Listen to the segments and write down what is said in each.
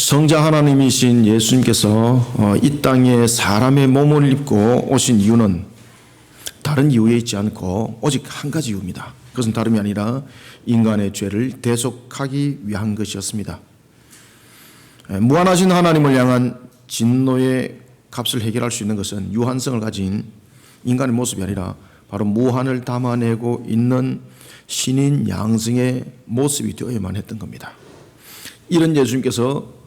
성자 하나님이신 예수님께서 이 땅에 사람의 몸을 입고 오신 이유는 다른 이유에 있지 않고 오직 한 가지 이유입니다. 그것은 다름이 아니라 인간의 죄를 대속하기 위한 것이었습니다. 무한하신 하나님을 향한 진노의 값을 해결할 수 있는 것은 유한성을 가진 인간의 모습이 아니라 바로 무한을 담아내고 있는 신인 양성의 모습이 되어야만 했던 겁니다. 이런 예수님께서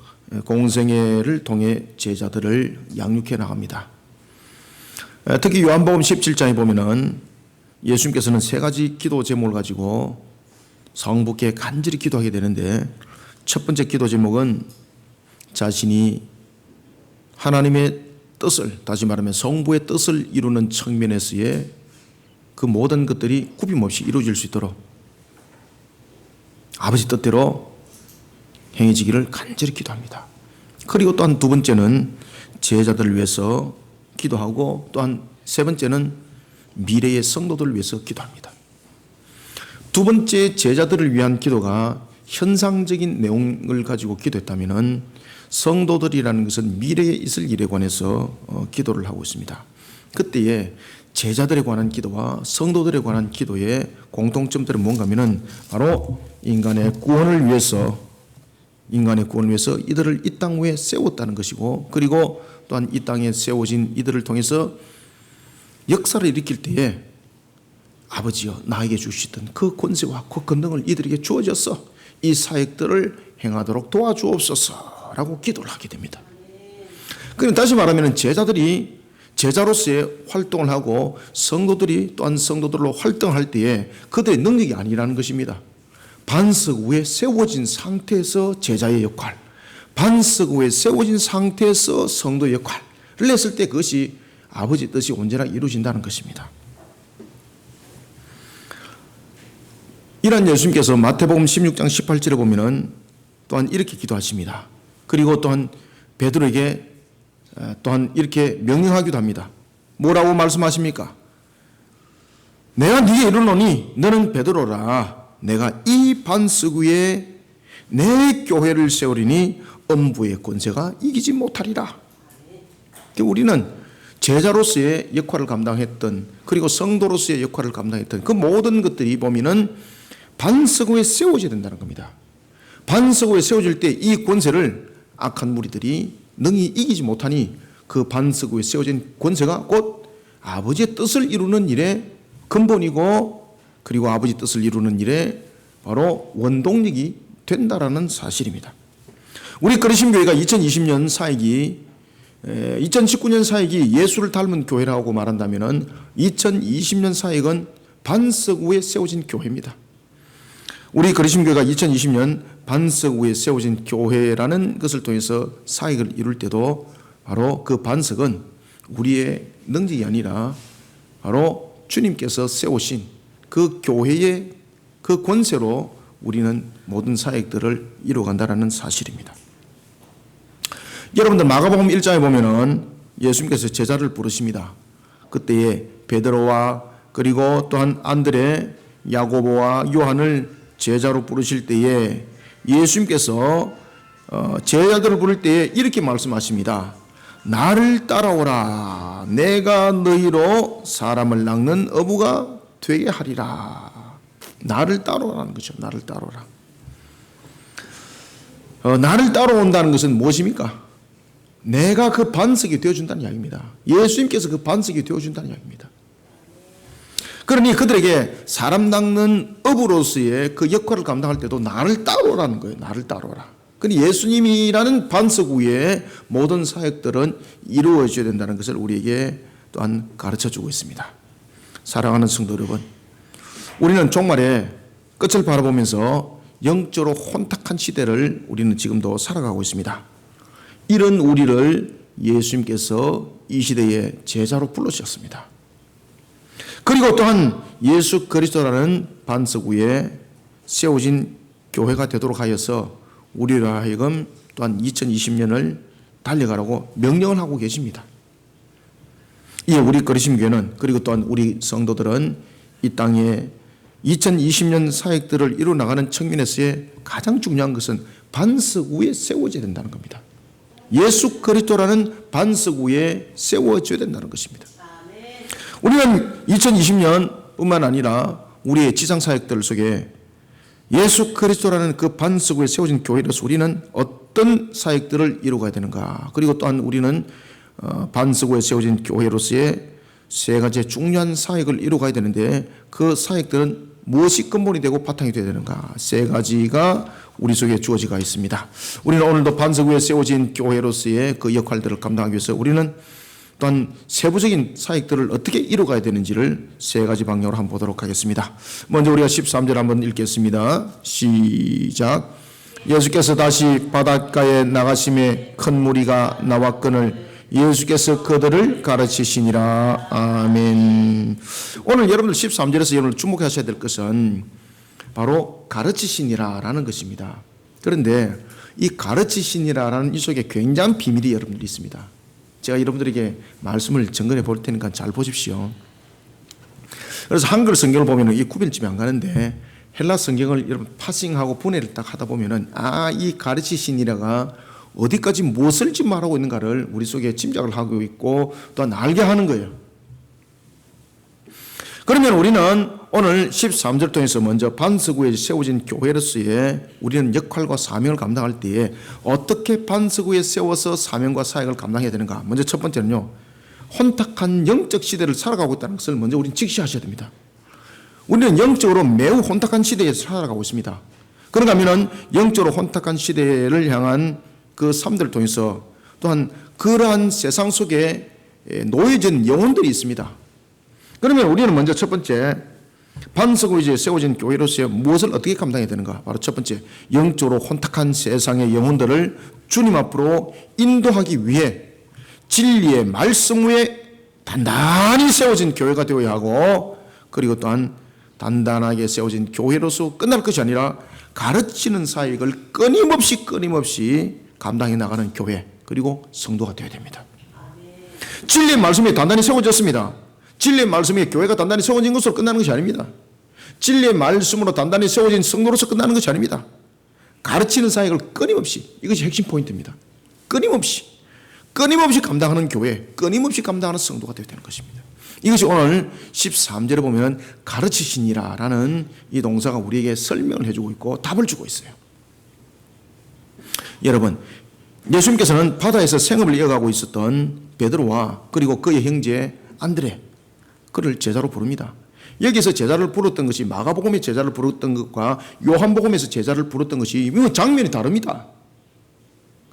공생애를 통해 제자들을 양육해 나갑니다. 특히 요한복음 17장에 보면은 예수님께서는 세 가지 기도 제목을 가지고 성부께 간절히 기도하게 되는데, 첫 번째 기도 제목은 자신이 하나님의 뜻을, 다시 말하면 성부의 뜻을 이루는 측면에서의 그 모든 것들이 굽임없이 이루어질 수 있도록 아버지 뜻대로 행해지기를 간절히 기도합니다. 그리고 또한 두 번째는 제자들을 위해서 기도하고, 또한 세 번째는 미래의 성도들을 위해서 기도합니다. 두 번째 제자들을 위한 기도가 현상적인 내용을 가지고 기도했다면, 성도들이라는 것은 미래에 있을 일에 관해서 기도를 하고 있습니다. 그때에 제자들에 관한 기도와 성도들에 관한 기도의 공통점들은 뭔가 하면은 바로 인간의 구원을 위해서 이들을 이 땅 위에 세웠다는 것이고, 그리고 또한 이 땅에 세워진 이들을 통해서 역사를 일으킬 때에 아버지여 나에게 주시던 그 권세와 그 권능을 이들에게 주어져서 이 사역들을 행하도록 도와주옵소서라고 기도를 하게 됩니다. 그러니까 다시 말하면 제자들이 제자로서의 활동을 하고 성도들이 또한 성도들로 활동할 때에 그들의 능력이 아니라는 것입니다. 반석 위에 세워진 상태에서 제자의 역할, 반석 위에 세워진 상태에서 성도의 역할을 했을 때 그것이 아버지 뜻이 온전하게 이루어진다는 것입니다. 이런 예수님께서 마태복음 16장 18절에 보면은 또한 이렇게 기도하십니다. 그리고 또한 베드로에게 또한 이렇게 명령하기도 합니다. 뭐라고 말씀하십니까? 내가 네게 이르노니 너는 베드로라. 내가 이 반석 위에 내 교회를 세우리니 음부의 권세가 이기지 못하리라. 우리는 제자로서의 역할을 감당했던, 그리고 성도로서의 역할을 감당했던 그 모든 것들이 보면은 반석 위에 세워져야 된다는 겁니다. 반석 위에 세워질 때 이 권세를 악한 무리들이 능히 이기지 못하니, 그 반석 위에 세워진 권세가 곧 아버지의 뜻을 이루는 일의 근본이고, 그리고 아버지 뜻을 이루는 일에 바로 원동력이 된다라는 사실입니다. 우리 그리심교회가 2020년 사역이 2019년 사역이 예수를 닮은 교회라고 말한다면 2020년 사역은 반석 위에 세워진 교회입니다. 우리 그리심교회가 2020년 반석 위에 세워진 교회라는 것을 통해서 사역을 이룰 때도 바로 그 반석은 우리의 능력이 아니라 바로 주님께서 세우신 그 교회의 그 권세로 우리는 모든 사역들을 이루어간다는 사실입니다. 여러분들 마가복음 1장에 보면은 예수님께서 제자를 부르십니다. 그때에 베드로와 그리고 또한 안드레, 야고보와 요한을 제자로 부르실 때에 예수님께서 제자들을 부를 때에 이렇게 말씀하십니다. 나를 따라오라. 내가 너희로 사람을 낚는 어부가 되게 하리라. 나를 따라오라는 거죠. 나를 따라오라. 나를 따라온다는 것은 무엇입니까? 내가 그 반석이 되어준다는 이야기입니다. 예수님께서 그 반석이 되어준다는 이야기입니다. 그러니 그들에게 사람 낚는 어부로서의 그 역할을 감당할 때도 나를 따라오라는 거예요. 나를 따라오라. 그러니 예수님이라는 반석 위에 모든 사역들은 이루어져야 된다는 것을 우리에게 또한 가르쳐주고 있습니다. 사랑하는 성도 여러분, 우리는 종말의 끝을 바라보면서 영적으로 혼탁한 시대를 우리는 지금도 살아가고 있습니다. 이런 우리를 예수님께서 이 시대의 제자로 불러주셨습니다. 그리고 또한 예수 그리스도라는 반석 위에 세워진 교회가 되도록 하여서 우리로 하여금 또한 2020년을 달려가라고 명령을 하고 계십니다. 이에 우리 그리심교회는, 그리고 또한 우리 성도들은 이 땅에 2020년 사역들을 이루어 나가는 측면에서의 가장 중요한 것은 반석 위에 세워져야 된다는 겁니다. 예수 그리스도라는 반석 위에 세워져야 된다는 것입니다. 우리는 2020년 뿐만 아니라 우리의 지상 사역들 속에 예수 그리스도라는 그 반석 위에 세워진 교회로서 우리는 어떤 사역들을 이루어가야 되는가, 그리고 또한 우리는 반석 위에 세워진 교회로서의 세 가지 중요한 사역을 이루어가야 되는데 그 사역들은 무엇이 근본이 되고 바탕이 되어야 되는가, 세 가지가 우리 속에 주어지가 있습니다. 우리는 오늘도 반석 위에 세워진 교회로서의 그 역할들을 감당하기 위해서 우리는 또한 세부적인 사역들을 어떻게 이루어가야 되는지를 세 가지 방향으로 한번 보도록 하겠습니다. 먼저 우리가 13절 한번 읽겠습니다. 시작. 예수께서 다시 바닷가에 나가심에 큰 무리가 나왔거늘 예수께서 그들을 가르치시니라. 아멘. 오늘 여러분들 13절에서 여러분들 주목하셔야 될 것은 바로 가르치시니라 라는 것입니다. 그런데 이 가르치시니라 이 속에 굉장한 비밀이 여러분들이 있습니다. 제가 여러분들에게 말씀을 전달해 볼 테니까 잘 보십시오. 그래서 한글 성경을 보면 이 구별집이 안 가는데 헬라 성경을 여러분 파싱하고 분해를 딱 하다 보면은 이 가르치시니라가 어디까지 무엇을 지금 말하고 있는가를 우리 속에 짐작을 하고 있고 또한 알게 하는 거예요. 그러면 우리는 오늘 13절 통해서 먼저 반석 위에 세워진 교회로서의 우리는 역할과 사명을 감당할 때에 어떻게 반석 위에 세워서 사명과 사역을 감당해야 되는가. 먼저 첫 번째는요, 혼탁한 영적 시대를 살아가고 있다는 것을 먼저 우리는 직시하셔야 됩니다. 우리는 영적으로 매우 혼탁한 시대에 살아가고 있습니다. 그런가 하면은 영적으로 혼탁한 시대를 향한 그 삶들을 통해서 또한 그러한 세상 속에 놓여진 영혼들이 있습니다. 그러면 우리는 먼저 첫 번째 반석 위에 세워진 교회로서 무엇을 어떻게 감당해야 되는가. 바로 첫 번째, 영적으로 혼탁한 세상의 영혼들을 주님 앞으로 인도하기 위해 진리의 말씀 위에 단단히 세워진 교회가 되어야 하고, 그리고 또한 단단하게 세워진 교회로서 끝날 것이 아니라 가르치는 사역을 끊임없이 감당해 나가는 교회, 그리고 성도가 되어야 됩니다. 진리의 말씀이 단단히 세워졌습니다. 진리의 말씀이 교회가 단단히 세워진 것으로 끝나는 것이 아닙니다. 진리의 말씀으로 단단히 세워진 성도로서 끝나는 것이 아닙니다. 가르치는 사역을 끊임없이, 이것이 핵심 포인트입니다. 끊임없이 감당하는 교회, 끊임없이 감당하는 성도가 되어야 되는 것입니다. 이것이 오늘 13절에 보면 가르치시니라 라는 이 동사가 우리에게 설명을 해주고 있고 답을 주고 있어요. 여러분, 예수님께서는 바다에서 생업을 이어가고 있었던 베드로와 그리고 그의 형제 안드레, 그를 제자로 부릅니다. 여기서 제자를 부르던 것이 마가복음의 제자를 부르던 것과 요한복음에서 제자를 부르던 것이 장면이 다릅니다.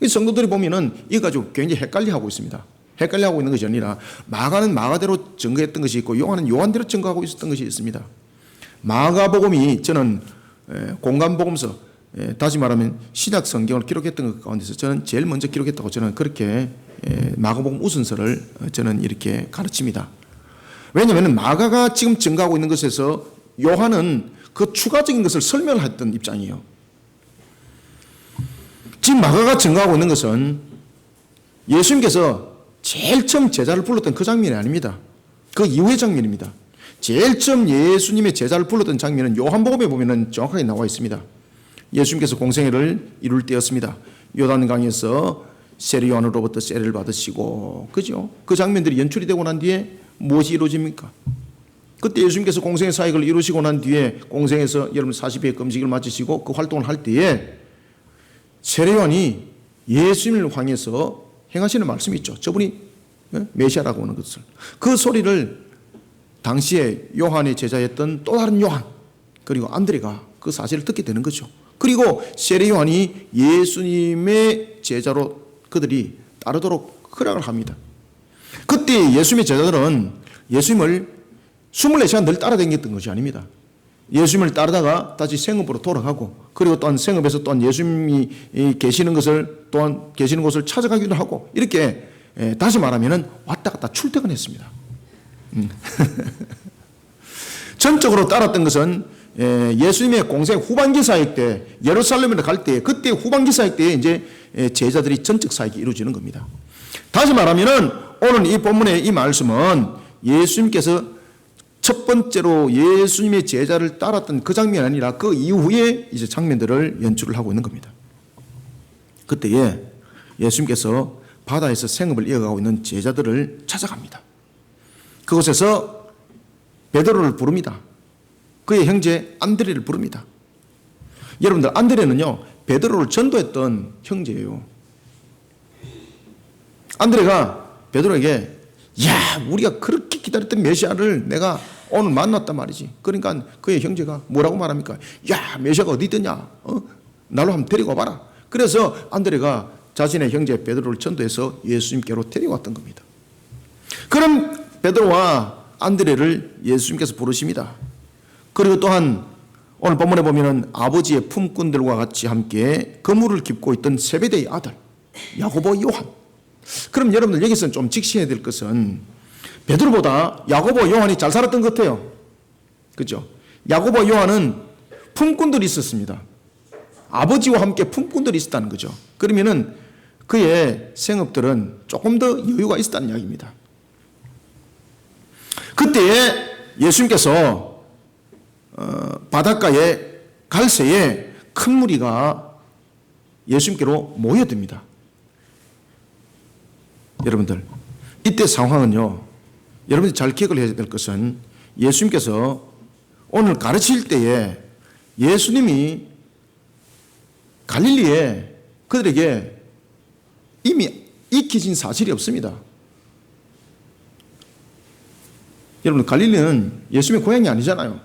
성도들이 보면은 이거 가지고 굉장히 헷갈려하고 있습니다. 헷갈려하고 있는 것이 아니라 마가는 마가대로 증거했던 것이 있고 요한은 요한대로 증거하고 있었던 것이 있습니다. 마가복음이 저는 공간복음서, 다시 말하면 신약 성경을 기록했던 것 가운데서 저는 제일 먼저 기록했다고 저는 그렇게 마가복음 우선서를 저는 이렇게 가르칩니다. 왜냐하면 마가가 지금 증거하고 있는 것에서 요한은 그 추가적인 것을 설명을 했던 입장이에요. 지금 마가가 증거하고 있는 것은 예수님께서 제일 처음 제자를 불렀던 그 장면이 아닙니다. 그 이후의 장면입니다. 제일 처음 예수님의 제자를 불렀던 장면은 요한복음에 보면 정확하게 나와 있습니다. 예수님께서 공생애를 이룰 때였습니다. 요단강에서 세례 요한으로부터 세례를 받으시고, 그죠? 그 장면들이 연출이 되고 난 뒤에 무엇이 이루어집니까? 그때 예수님께서 공생의 사역을 이루시고 난 뒤에 공생에서 여러분 40일의 금식을 마치시고 그 활동을 할 때에 세례 요한이 예수님을 향해서 행하시는 말씀이 있죠. 저분이 메시아라고 하는 것을, 그 소리를 당시에 요한의 제자였던 또 다른 요한 그리고 안드레가 그 사실을 듣게 되는 거죠. 그리고 세례 요한이 예수님의 제자로 그들이 따르도록 허락을 합니다. 그때 예수님의 제자들은 예수님을 24시간 늘 따라다녔던 것이 아닙니다. 예수님을 따르다가 다시 생업으로 돌아가고, 그리고 또한 생업에서 또한 예수님이 계시는 곳을 찾아가기도 하고, 이렇게 다시 말하면 왔다 갔다 출퇴근했습니다. 전적으로 따랐던 것은 예수님의 공생 후반기 사역 때 예루살렘으로 갈 때, 그때 후반기 사역 때에 이제 제자들이 전적 사역이 이루어지는 겁니다. 다시 말하면은 오늘 이 본문의 이 말씀은 예수님께서 첫 번째로 예수님의 제자를 따랐던 그 장면이 아니라 그 이후에 이제 장면들을 연출을 하고 있는 겁니다. 그때에 예수님께서 바다에서 생업을 이어가고 있는 제자들을 찾아갑니다. 그곳에서 베드로를 부릅니다. 그의 형제 안드레를 부릅니다. 여러분들, 안드레는요 베드로를 전도했던 형제예요. 안드레가 베드로에게 야, 우리가 그렇게 기다렸던 메시아를 내가 오늘 만났단 말이지. 그러니까 그의 형제가 뭐라고 말합니까? 야, 메시아가 어디 있더냐? 나로 한번 데리고 와봐라. 그래서 안드레가 자신의 형제 베드로를 전도해서 예수님께로 데려왔던 겁니다. 그럼 베드로와 안드레를 예수님께서 부르십니다. 그리고 또한 오늘 본문에 보면은 아버지의 품꾼들과 같이 함께 그물을 깁고 있던 세베대의 아들 야고보, 요한. 그럼 여러분들 여기서는 좀 직시해야 될 것은 베드로보다 야고보, 요한이 잘 살았던 것 같아요. 그죠? 야고보, 요한은 품꾼들이 있었습니다. 아버지와 함께 품꾼들이 있었다는 거죠. 그러면은 그의 생업들은 조금 더 여유가 있었다는 이야기입니다. 그때에 예수님께서 바닷가에 갈새에 큰 무리가 예수님께로 모여듭니다. 여러분들, 이때 상황은요, 여러분들이 잘 기억을 해야 될 것은 예수님께서 오늘 가르칠 때에 예수님이 갈릴리에 그들에게 이미 익혀진 사실이 없습니다. 여러분, 갈릴리는 예수님의 고향이 아니잖아요.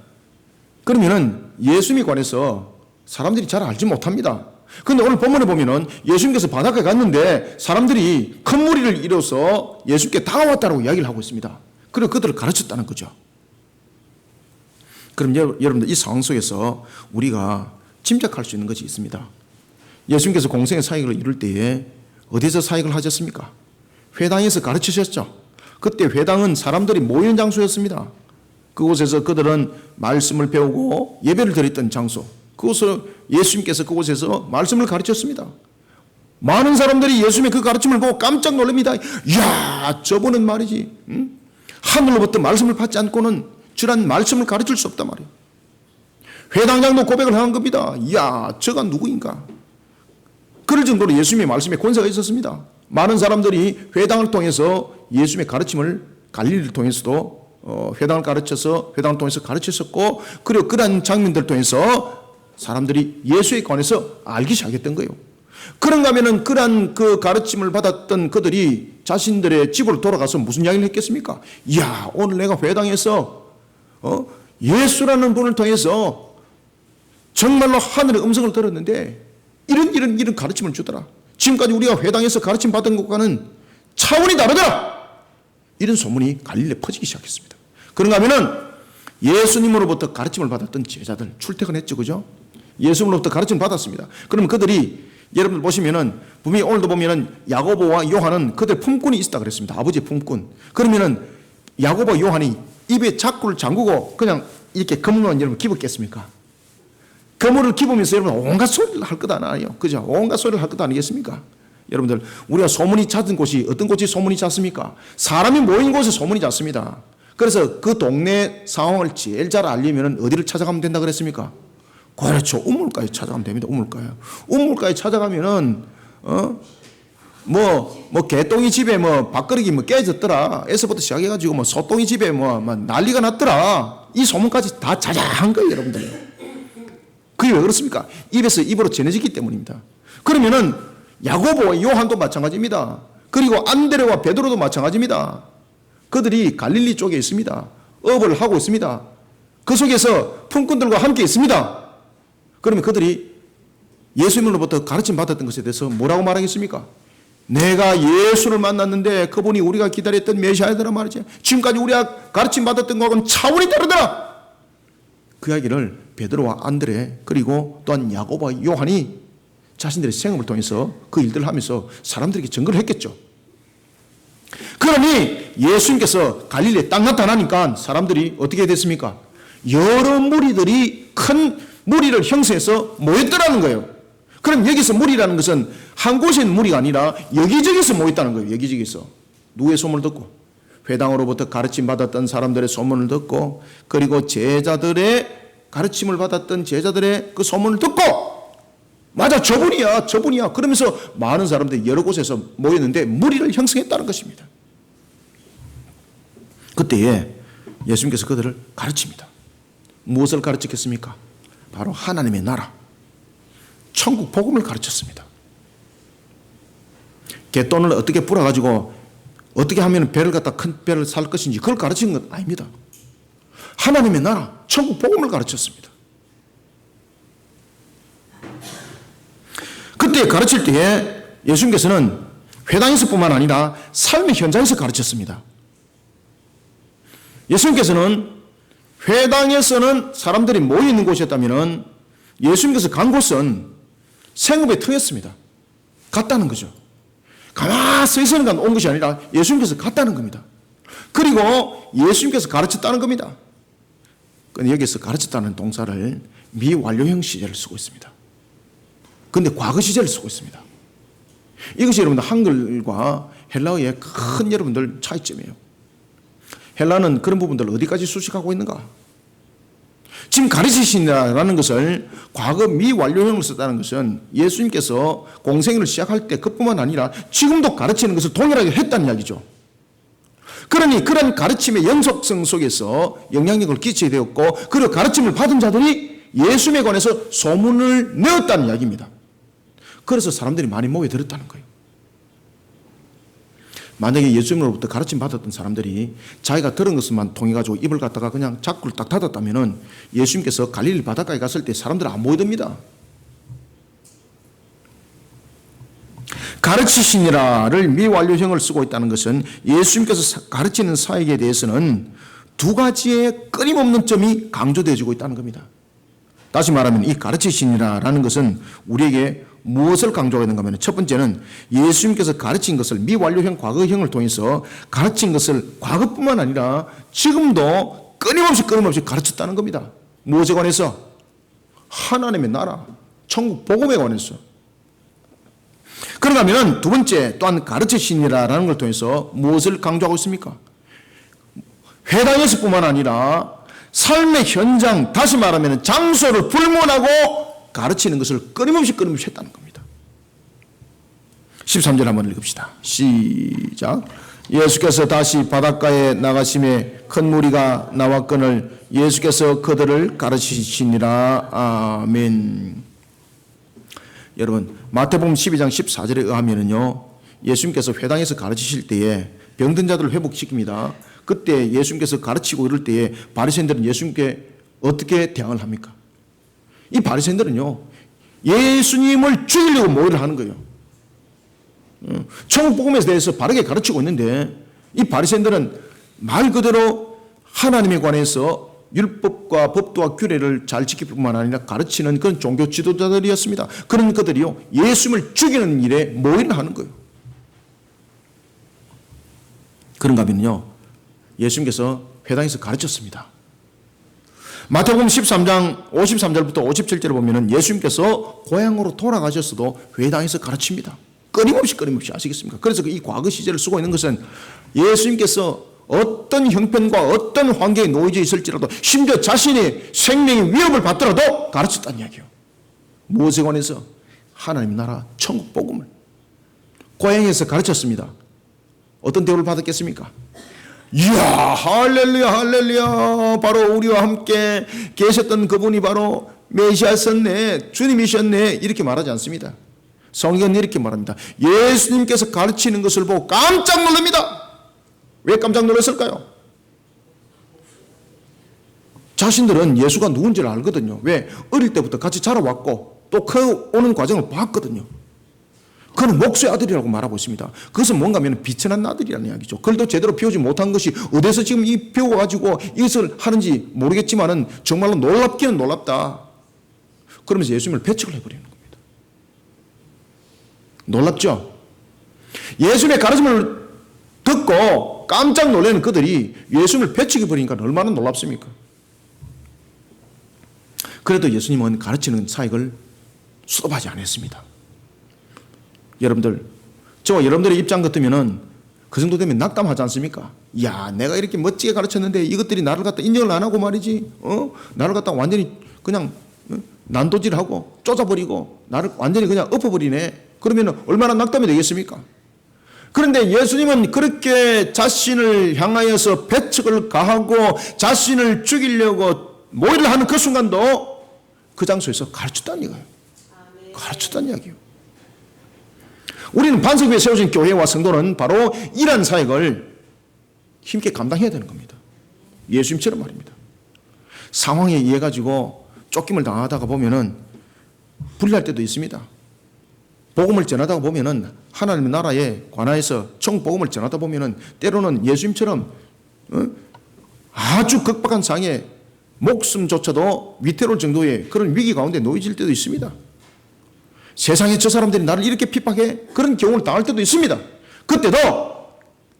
그러면은 예수님에 관해서 사람들이 잘 알지 못합니다. 그런데 오늘 본문에 보면은 예수님께서 바닷가에 갔는데 사람들이 큰 무리를 이뤄서 예수님께 다가왔다고 이야기를 하고 있습니다. 그리고 그들을 가르쳤다는 거죠. 그럼 여러분들, 이 상황 속에서 우리가 짐작할 수 있는 것이 있습니다. 예수님께서 공생의 사역을 이룰 때에 어디서 사역을 하셨습니까? 회당에서 가르치셨죠. 그때 회당은 사람들이 모이는 장소였습니다. 그곳에서 그들은 말씀을 배우고 예배를 드렸던 장소, 그곳을 예수님께서 그곳에서 말씀을 가르쳤습니다. 많은 사람들이 예수님의 그 가르침을 보고 깜짝 놀랍니다. 이야, 저분은 말이지, 하늘로부터 말씀을 받지 않고는 저런 말씀을 가르칠 수 없단 말이에요. 회당장도 고백을 한 겁니다. 이야, 저가 누구인가? 그럴 정도로 예수님의 말씀에 권세가 있었습니다. 많은 사람들이 회당을 통해서 예수님의 가르침을 갈릴리를 통해서도 회당을 가르쳐서 회당을 통해서 가르쳤었고, 그리고 그러한 장면들을 통해서 사람들이 예수에 관해서 알기 시작했던 거예요. 그런가 하면은 그러한 그 가르침을 받았던 그들이 자신들의 집으로 돌아가서 무슨 이야기를 했겠습니까? 이야, 오늘 내가 회당에서 예수라는 분을 통해서 정말로 하늘의 음성을 들었는데 이런 가르침을 주더라. 지금까지 우리가 회당에서 가르침 받은 것과는 차원이 다르더라. 이런 소문이 갈릴리에 퍼지기 시작했습니다. 그런가 하면은 예수님으로부터 가르침을 받았던 제자들 출퇴근했죠, 그죠? 예수님으로부터 가르침을 받았습니다. 그러면 그들이 여러분들 보시면은 분명히 오늘도 보면은 야고보와 요한은 그들 품꾼이 있었다 그랬습니다. 아버지의 품꾼. 그러면은 야고보, 요한이 입에 자꾸를 잠그고 그냥 이렇게 그물만 여러분 깁었겠습니까? 그물을 깁으면서 여러분 온갖 소리를 할 것 아니에요, 그죠? 온갖 소리를 할 것 아니겠습니까? 여러분들, 우리가 소문이 잦은 곳이 어떤 곳이 소문이 잦습니까? 사람이 모인 곳에 소문이 잦습니다. 그래서 그 동네 상황을 제일 잘 알려면 어디를 찾아가면 된다 그랬습니까? 그렇죠. 우물가에 찾아가면 됩니다. 우물가에 찾아가면은 개똥이 집에 밥그릇이 깨졌더라. 에서부터 시작해가지고 소똥이 집에 난리가 났더라. 이 소문까지 다 자자한 거예요, 여러분들. 그게 왜 그렇습니까? 입에서 입으로 전해지기 때문입니다. 그러면은 야고보와 요한도 마찬가지입니다. 그리고 안드레와 베드로도 마찬가지입니다. 그들이 갈릴리 쪽에 있습니다. 업을 하고 있습니다. 그 속에서 품꾼들과 함께 있습니다. 그러면 그들이 예수님으로부터 가르침 받았던 것에 대해서 뭐라고 말하겠습니까? 내가 예수를 만났는데 그분이 우리가 기다렸던 메시아이더라 말이지. 지금까지 우리가 가르침 받았던 것과는 차원이 다르더라. 그 이야기를 베드로와 안드레 그리고 또한 야고보와 요한이 자신들의 생업을 통해서 그 일들을 하면서 사람들에게 증거를 했겠죠. 그러니 예수님께서 갈릴리에 딱 나타나니까 사람들이 어떻게 됐습니까? 여러 무리들이 큰 무리를 형성해서 모였더라는 거예요. 그럼 여기서 무리라는 것은 한 곳에 있는 무리가 아니라 여기저기서 모였다는 거예요. 여기저기서. 누구의 소문을 듣고? 회당으로부터 가르침 받았던 사람들의 소문을 듣고, 그리고 제자들의 가르침을 받았던 제자들의 그 소문을 듣고, 맞아, 저분이야 그러면서 많은 사람들이 여러 곳에서 모였는데 무리를 형성했다는 것입니다. 그때에 예수님께서 그들을 가르칩니다. 무엇을 가르치겠습니까? 바로 하나님의 나라, 천국 복음을 가르쳤습니다. 갯돈을 어떻게 불어가지고 어떻게 하면 배를 갖다 큰 배를 살 것인지 그걸 가르치는 건 아닙니다. 하나님의 나라, 천국 복음을 가르쳤습니다. 그때 가르칠 때에 예수님께서는 회당에서뿐만 아니라 삶의 현장에서 가르쳤습니다. 예수님께서는 회당에서는 사람들이 모여있는 곳이었다면 예수님께서 간 곳은 생업의 터였습니다. 갔다는 거죠. 가만히 서 있으니까 온 것이 아니라 예수님께서 갔다는 겁니다. 그리고 예수님께서 가르쳤다는 겁니다. 여기서 가르쳤다는 동사를 미완료형 시제를 쓰고 있습니다. 그런데 과거 시제를 쓰고 있습니다. 이것이 여러분들 한글과 헬라어의 큰 여러분들 차이점이에요. 헬라는 그런 부분들을 어디까지 수식하고 있는가? 지금 가르치신다라는 것을 과거 미완료형을 썼다는 것은 예수님께서 공생애를 시작할 때 그뿐만 아니라 지금도 가르치는 것을 동일하게 했다는 이야기죠. 그러니 그런 가르침의 연속성 속에서 영향력을 끼치게 되었고, 그리고 가르침을 받은 자들이 예수님에 관해서 소문을 내었다는 이야기입니다. 그래서 사람들이 많이 모여들었다는 거예요. 만약에 예수님으로부터 가르침 받았던 사람들이 자기가 들은 것만 통해가지고 입을 갖다가 그냥 자꾸를 딱 닫았다면 예수님께서 갈릴리 바닷가에 갔을 때 사람들 안 모여듭니다. 가르치시니라를 미완료형을 쓰고 있다는 것은 예수님께서 가르치는 사역에 대해서는 두 가지의 끊임없는 점이 강조되어지고 있다는 겁니다. 다시 말하면 이 가르치시니라라는 것은 우리에게 무엇을 강조하고 있는가 하면, 첫 번째는 예수님께서 가르친 것을 미완료형, 과거형을 통해서 가르친 것을 과거뿐만 아니라 지금도 끊임없이 가르쳤다는 겁니다. 무엇에 관해서? 하나님의 나라, 천국 복음에 관해서. 그런가 하면 두 번째, 또한 가르치시니라라는 걸 통해서 무엇을 강조하고 있습니까? 회당에서뿐만 아니라 삶의 현장, 다시 말하면 장소를 불문하고 가르치는 것을 끊임없이 했다는 겁니다. 13절 한번 읽읍시다. 시작. 예수께서 다시 바닷가에 나가심에 큰 무리가 나왔거늘 예수께서 그들을 가르치시니라. 아멘. 여러분, 마태복음 12장 14절에 의하면요, 예수님께서 회당에서 가르치실 때에 병든 자들을 회복시킵니다. 그때 예수님께서 가르치고 이럴 때에 바리새인들은 예수님께 어떻게 대항을 합니까? 이 바리새인들은요, 예수님을 죽이려고 모의를 하는 거예요. 천국 복음에 대해서 바르게 가르치고 있는데 이 바리새인들은 말 그대로 하나님에 관해서 율법과 법도와 규례를 잘 지킬 뿐만 아니라 가르치는 그런 종교 지도자들이었습니다. 그런 그들이요, 예수님을 죽이는 일에 모의를 하는 거예요. 그런가 하면요, 예수님께서 회당에서 가르쳤습니다. 마태복음 13장 53절부터 57절을 보면 예수님께서 고향으로 돌아가셨어도 회당에서 가르칩니다. 끊임없이 아시겠습니까? 그래서 이 과거 시제를 쓰고 있는 것은 예수님께서 어떤 형편과 어떤 환경에 놓여져 있을지라도, 심지어 자신의 생명의 위협을 받더라도 가르쳤다는 이야기예요. 무엇에 관해서? 하나님 나라 천국 복음을 고향에서 가르쳤습니다. 어떤 대우를 받았겠습니까? 이야, 할렐루야, 바로 우리와 함께 계셨던 그분이 바로 메시아였네, 주님이셨네, 이렇게 말하지 않습니다. 성경은 이렇게 말합니다. 예수님께서 가르치는 것을 보고 깜짝 놀랍니다. 왜 깜짝 놀랐을까요? 자신들은 예수가 누군지를 알거든요. 왜? 어릴 때부터 같이 자라왔고 또 커오는 과정을 봤거든요. 그는 목수의 아들이라고 말하고 있습니다. 그것은 뭔가 하면 비천한 아들이라는 이야기죠. 글도 제대로 배우지 못한 것이 어디서 지금 이 배워가지고 이것을 하는지 모르겠지만은 정말로 놀랍기는 놀랍다. 그러면서 예수님을 배척을 해버리는 겁니다. 놀랍죠? 예수님의 가르침을 듣고 깜짝 놀라는 그들이 예수님을 배척해버리니까 얼마나 놀랍습니까? 그래도 예수님은 가르치는 사역을 수업하지 않았습니다. 여러분들, 저와 여러분들의 입장 같으면은 그 정도 되면 낙담하지 않습니까? 야, 내가 이렇게 멋지게 가르쳤는데 이것들이 나를 갖다 인정을 안 하고 말이지. 나를 갖다 완전히 그냥 난도질하고 쫓아버리고 나를 완전히 그냥 엎어버리네. 그러면 얼마나 낙담이 되겠습니까? 그런데 예수님은 그렇게 자신을 향하여서 배척을 가하고 자신을 죽이려고 모의를 하는 그 순간도 그 장소에서 가르쳤다는 이거예요. 가르쳤다는 이야기예요. 우리는 반석 위에 세워진 교회와 성도는 바로 이러한 사역을 힘있게 감당해야 되는 겁니다. 예수님처럼 말입니다. 상황에 의해 가지고 쫓김을 당하다가 보면은 불리할 때도 있습니다. 복음을 전하다가 보면은 하나님의 나라에 관하여서 천국복음을 전하다 보면은 때로는 예수님처럼 아주 극박한 상황에 목숨조차도 위태로울 정도의 그런 위기 가운데 놓여질 때도 있습니다. 세상에 저 사람들이 나를 이렇게 핍박해 그런 경우를 당할 때도 있습니다. 그때도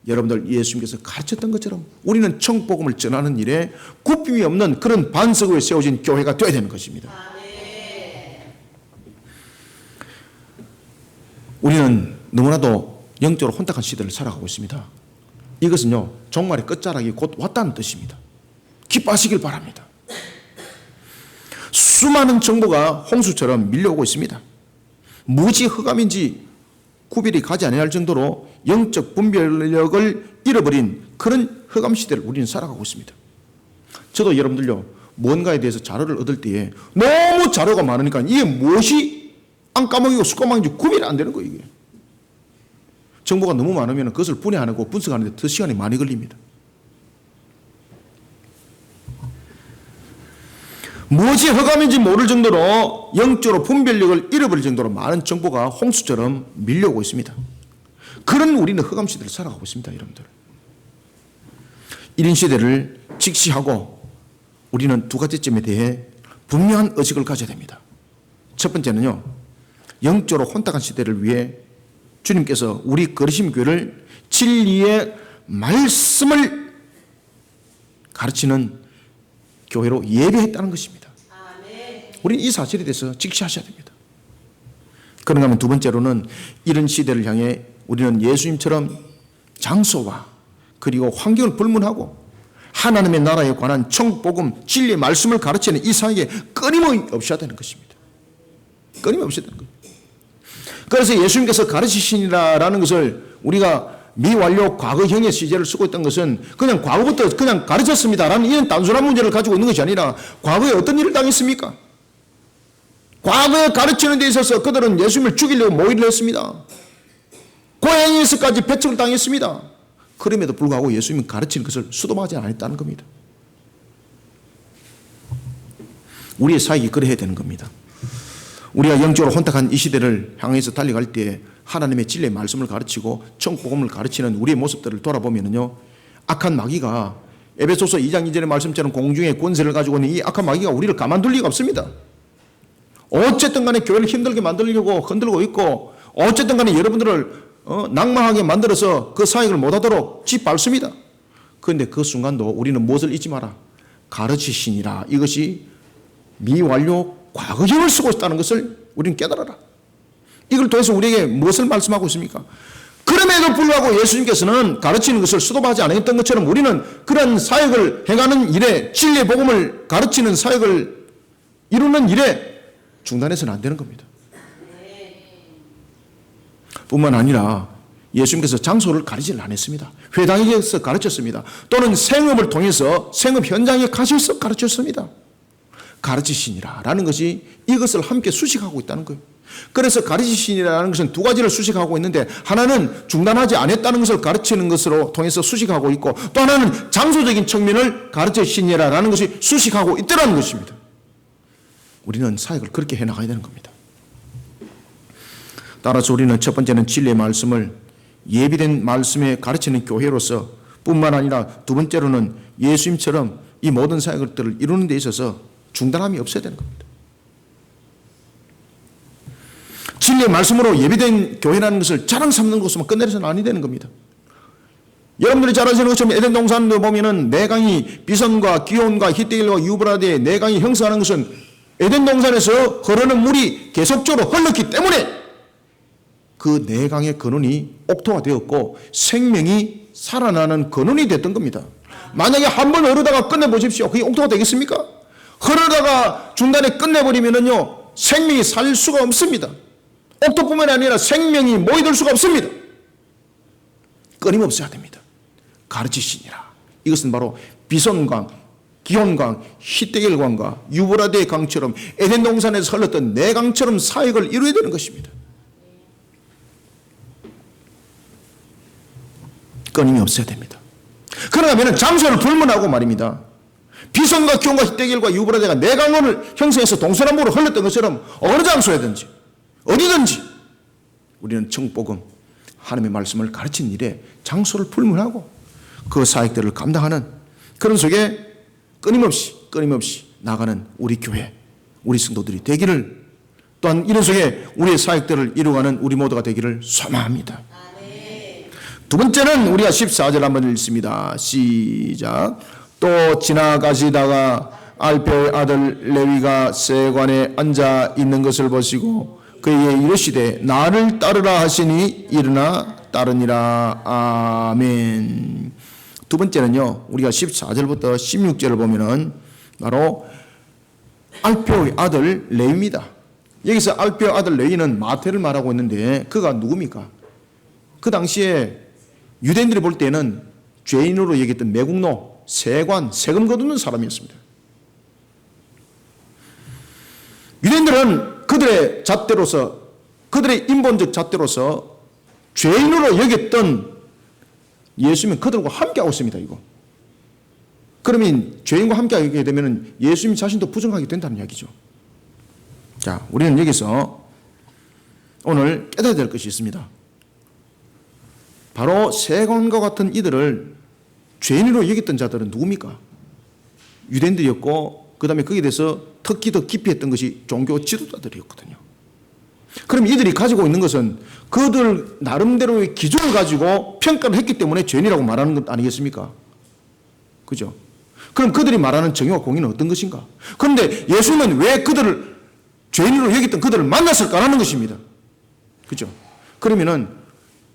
여러분들 예수님께서 가르쳤던 것처럼 우리는 천국복음을 전하는 일에 굽힘이 없는 그런 반석 위에 세워진 교회가 되어야 되는 것입니다. 우리는 너무나도 영적으로 혼탁한 시대를 살아가고 있습니다. 이것은요, 종말의 끝자락이 곧 왔다는 뜻입니다. 기뻐하시길 바랍니다. 수많은 정보가 홍수처럼 밀려오고 있습니다. 무엇이 흑암인지 구별이 가지 아니할 정도로 영적 분별력을 잃어버린 그런 흑암 시대를 우리는 살아가고 있습니다. 저도 여러분들요, 뭔가에 대해서 자료를 얻을 때에 너무 자료가 많으니까 이게 무엇이 안까먹이고 숯까먹인지 구별이 안 되는 거예요. 이게. 정보가 너무 많으면 그것을 분해하고 분석하는 데 더 시간이 많이 걸립니다. 무엇이 흑암인지 모를 정도로 영적으로 분별력을 잃어버릴 정도로 많은 정보가 홍수처럼 밀려오고 있습니다. 그런 우리는 흑암 시대를 살아가고 있습니다, 여러분들. 이런 시대를 직시하고 우리는 두 가지 점에 대해 분명한 의식을 가져야 됩니다. 첫 번째는요, 영적으로 혼탁한 시대를 위해 주님께서 우리 거리심 교회를 진리의 말씀을 가르치는 교회로 예배했다는 것입니다. 우리는 이 사실에 대해서 직시하셔야 됩니다. 그런가 하면 두 번째로는 이런 시대를 향해 우리는 예수님처럼 장소와 그리고 환경을 불문하고 하나님의 나라에 관한 천국복음 진리의 말씀을 가르치는 이 사회에 끊임없이 해야 되는 것입니다. 끊임없이 해야 되는 거예요. 그래서 예수님께서 가르치시니라라는 것을 우리가 미완료 과거형의 시제를 쓰고 있던 것은 그냥 과거부터 그냥 가르쳤습니다라는 이런 단순한 문제를 가지고 있는 것이 아니라 과거에 어떤 일을 당했습니까? 과거에 가르치는 데 있어서 그들은 예수님을 죽이려고 모의를 했습니다. 고향에서까지 배척을 당했습니다. 그럼에도 불구하고 예수님은 가르치는 것을 수도하지 않았다는 겁니다. 우리의 사역이 그래야 되는 겁니다. 우리가 영적으로 혼탁한 이 시대를 향해서 달려갈 때 하나님의 진리의 말씀을 가르치고 천국복음을 가르치는 우리의 모습들을 돌아보면요, 악한 마귀가 에베소서 2장 2절의 말씀처럼 공중의 권세를 가지고 있는 이 악한 마귀가 우리를 가만둘 리가 없습니다. 어쨌든 간에 교회를 힘들게 만들려고 흔들고 있고 어쨌든 간에 여러분들을 낭만하게 만들어서 그 사역을 못하도록 짓밟습니다. 그런데 그 순간도 우리는 무엇을 잊지 마라. 가르치시니라. 이것이 미완료 과거형을 쓰고 있다는 것을 우리는 깨달아라. 이걸 통해서 우리에게 무엇을 말씀하고 있습니까? 그럼에도 불구하고 예수님께서는 가르치는 것을 수도하지 않았던 것처럼 우리는 그런 사역을 행하는 일에 진리의 복음을 가르치는 사역을 이루는 일에 중단해서는 안 되는 겁니다. 뿐만 아니라 예수님께서 장소를 가리지를 않았습니다. 회당에서 가르쳤습니다. 또는 생업을 통해서 생업 현장에 가셔서 가르쳤습니다. 가르치시니라 라는 것이 이것을 함께 수식하고 있다는 거예요. 그래서 가르치시니라는 것은 두 가지를 수식하고 있는데 하나는 중단하지 않았다는 것을 가르치는 것으로 통해서 수식하고 있고 또 하나는 장소적인 측면을 가르치시니라는 것이 수식하고 있더라는 것입니다. 우리는 사역을 그렇게 해나가야 되는 겁니다. 따라서 우리는 첫 번째는 진리의 말씀을 예비된 말씀에 가르치는 교회로서 뿐만 아니라 두 번째로는 예수님처럼 이 모든 사역들을 이루는 데 있어서 중단함이 없어야 되는 겁니다. 진리의 말씀으로 예비된 교회라는 것을 자랑 삼는 것으로만 끝내서는 아니 되는 겁니다. 여러분들이 잘 아시는 것처럼 에덴 동산도 보면은 내강이 비선과 기온과 히데일과 유브라데의 내강이 형성하는 것은 에덴 동산에서 흐르는 물이 계속적으로 흘렀기 때문에 그 내강의 근원이 옥토가 되었고 생명이 살아나는 근원이 됐던 겁니다. 만약에 한 번 흐르다가 끝내보십시오. 그게 옥토가 되겠습니까? 흐르다가 중간에 끝내버리면요 생명이 살 수가 없습니다. 옥토뿐만 아니라 생명이 모이들 수가 없습니다. 끊임없어야 됩니다. 가르치시니라. 이것은 바로 비손강, 기혼강, 히데겔강과 유브라데의 강처럼 에덴 동산에서 흘렀던 내강처럼 사역을 이루어야 되는 것입니다. 끊임이 없어야 됩니다. 그러면 장소를 불문하고 말입니다. 비손과 기혼과 히데겔과 유브라데가 내강원을 형성해서 동서남북으로 흘렀던 것처럼 어느 장소에든지 어디든지 우리는 청복음 하나님의 말씀을 가르치는 일에 장소를 불문하고 그 사역들을 감당하는 그런 속에 끊임없이 나가는 우리 교회, 우리 성도들이 되기를, 또한 이런 속에 우리의 사역들을 이루어가는 우리 모두가 되기를 소망합니다. 두 번째는 우리가 14절 한번 읽습니다. 시작. 또 지나가시다가 알페의 아들 레위가 세관에 앉아 있는 것을 보시고 그에게 이르시되 나를 따르라 하시니 일어나 따르니라. 아멘. 두 번째는요, 우리가 14절부터 16절을 보면은 바로 알페의 아들 레위입니다. 여기서 알페의 아들 레위는 마태를 말하고 있는데 그가 누굽니까? 그 당시에 유대인들이 볼 때는 죄인으로 여겼던 매국노, 세관, 세금 거두는 사람이었습니다. 유대인들은 그들의 잣대로서, 그들의 인본적 잣대로서 죄인으로 여겼던 예수님은 그들과 함께하고 있습니다. 이거. 그러면 죄인과 함께하게 되면 예수님 자신도 부정하게 된다는 이야기죠. 자, 우리는 여기서 오늘 깨달아야 될 것이 있습니다. 바로 세관과 같은 이들을 죄인으로 여겼던 자들은 누굽니까? 유대인들이었고 그 다음에 거기에 대해서 특히 더 깊이 했던 것이 종교 지도자들이었거든요. 그럼 이들이 가지고 있는 것은 그들 나름대로의 기준을 가지고 평가를 했기 때문에 죄인이라고 말하는 것 아니겠습니까? 그죠? 그럼 그들이 말하는 정의와 공의는 어떤 것인가? 그런데 예수님은 왜 그들을 죄인으로 여겼던 그들을 만났을까라는 것입니다. 그죠? 그러면은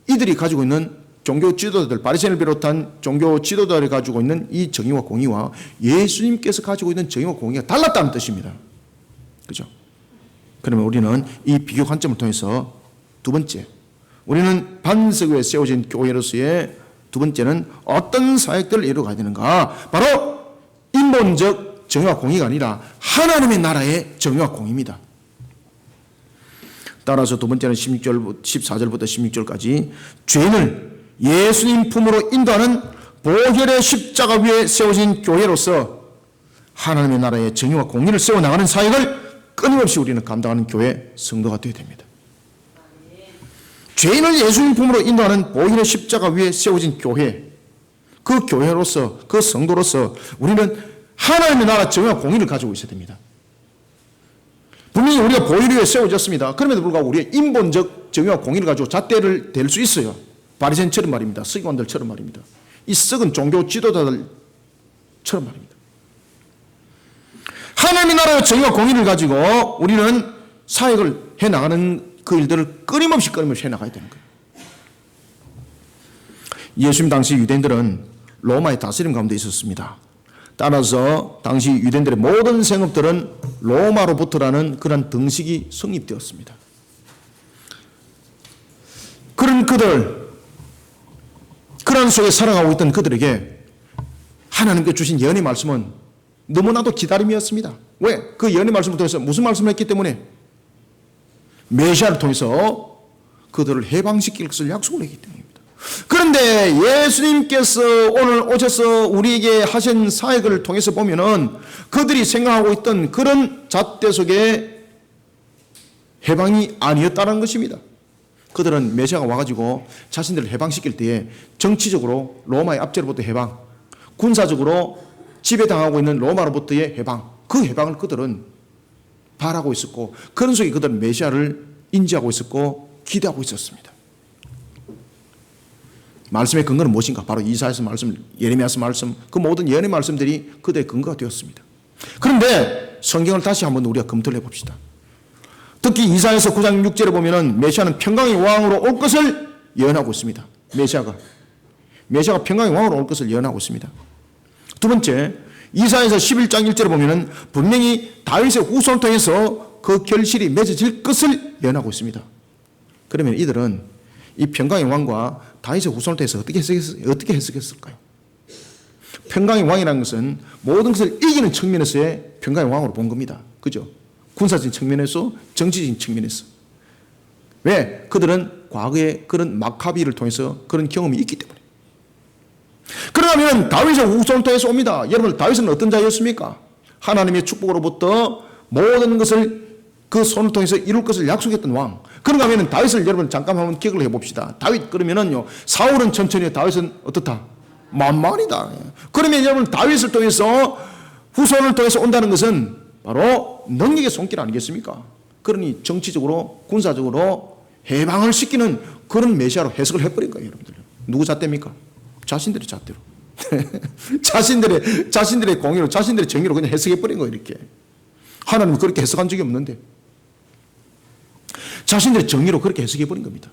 이들이 가지고 있는 종교 지도자들, 바리새인을 비롯한 종교 지도자들이 가지고 있는 이 정의와 공의와 예수님께서 가지고 있는 정의와 공의가 달랐다는 뜻입니다. 그죠? 그러면 우리는 이 비교 관점을 통해서 두 번째, 우리는 반석 위에 세워진 교회로서의 두 번째는 어떤 사역들을 이루어가야 되는가? 바로 인본적 정의와 공의가 아니라 하나님의 나라의 정의와 공의입니다. 따라서 두 번째는 14절부터 16절까지 죄인을 예수님 품으로 인도하는 보혈의 십자가 위에 세워진 교회로서 하나님의 나라의 정의와 공의를 세워나가는 사역을 끊임없이 우리는 감당하는 교회 성도가 되어야 됩니다. 죄인을 예수님 품으로 인도하는 보혈의 십자가 위에 세워진 교회, 그 교회로서, 그 성도로서 우리는 하나님의 나라 정의와 공의를 가지고 있어야 됩니다. 분명히 우리가 보혈 위에 세워졌습니다. 그럼에도 불구하고 우리의 인본적 정의와 공의를 가지고 잣대를 댈 수 있어요. 바리새인처럼 말입니다. 서기관들처럼 말입니다. 이 썩은 종교 지도자들처럼 말입니다. 하나님의 나라의 정의와 공의를 가지고 우리는 사역을 해나가는 그 일들을 끊임없이 해나가야 되는 거예요. 예수님 당시 유대인들은 로마의 다스림 가운데 있었습니다. 따라서 당시 유대인들의 모든 생업들은 로마로부터라는 그런 등식이 성립되었습니다. 그런 그런 속에 살아가고 있던 그들에게 하나님께 주신 예언의 말씀은 너무나도 기다림이었습니다. 왜? 그 예언의 말씀을 통해서 무슨 말씀을 했기 때문에? 메시아를 통해서 그들을 해방시킬 것을 약속을 했기 때문입니다. 그런데 예수님께서 오늘 오셔서 우리에게 하신 사역을 통해서 보면은 그들이 생각하고 있던 그런 잣대 속에 해방이 아니었다는 것입니다. 그들은 메시아가 와가지고 자신들을 해방시킬 때에 정치적으로 로마의 압제로부터 해방, 군사적으로 지배당하고 있는 로마로부터의 해방, 그 해방을 그들은 바라고 있었고 그런 속에 그들은 메시아를 인지하고 있었고 기대하고 있었습니다. 말씀의 근거는 무엇인가? 바로 이사야서 말씀, 예레미야서 말씀, 그 모든 예언의 말씀들이 그들의 근거가 되었습니다. 그런데 성경을 다시 한번 우리가 검토를 해봅시다. 특히 이사야서 9장 6절에 보면은 메시아는 평강의 왕으로 올 것을 예언하고 있습니다. 메시아가 평강의 왕으로 올 것을 예언하고 있습니다. 두 번째, 이사야서 11장 1절에 보면은 분명히 다윗의 후손을 통해서 그 결실이 맺어질 것을 예언하고 있습니다. 그러면 이들은 이 평강의 왕과 다윗의 후손을 통해서 어떻게 해석했을까요? 평강의 왕이라는 것은 모든 것을 이기는 측면에서의 평강의 왕으로 본 겁니다. 그죠? 군사적인 측면에서, 정치적인 측면에서. 왜? 그들은 과거에 그런 마카비를 통해서 그런 경험이 있기 때문에. 그러면 다윗의 후손을 통해서 옵니다. 여러분, 다윗은 어떤 자였습니까? 하나님의 축복으로부터 모든 것을 그 손을 통해서 이룰 것을 약속했던 왕. 그런가 하면 다윗을 여러분 잠깐 한번 기억을 해봅시다. 다윗 그러면은요, 사울은 천천히, 다윗은 어떻다? 만만이다. 그러면 여러분, 다윗을 통해서 후손을 통해서 온다는 것은 바로 능력의 손길 아니겠습니까? 그러니 정치적으로, 군사적으로 해방을 시키는 그런 메시아로 해석을 해버린 거예요, 여러분들. 누구 잣대입니까? 자신들의 잣대로. 자신들의 공의로, 자신들의 정의로 그냥 해석해버린 거예요, 이렇게. 하나님은 그렇게 해석한 적이 없는데. 자신들의 정의로 그렇게 해석해버린 겁니다.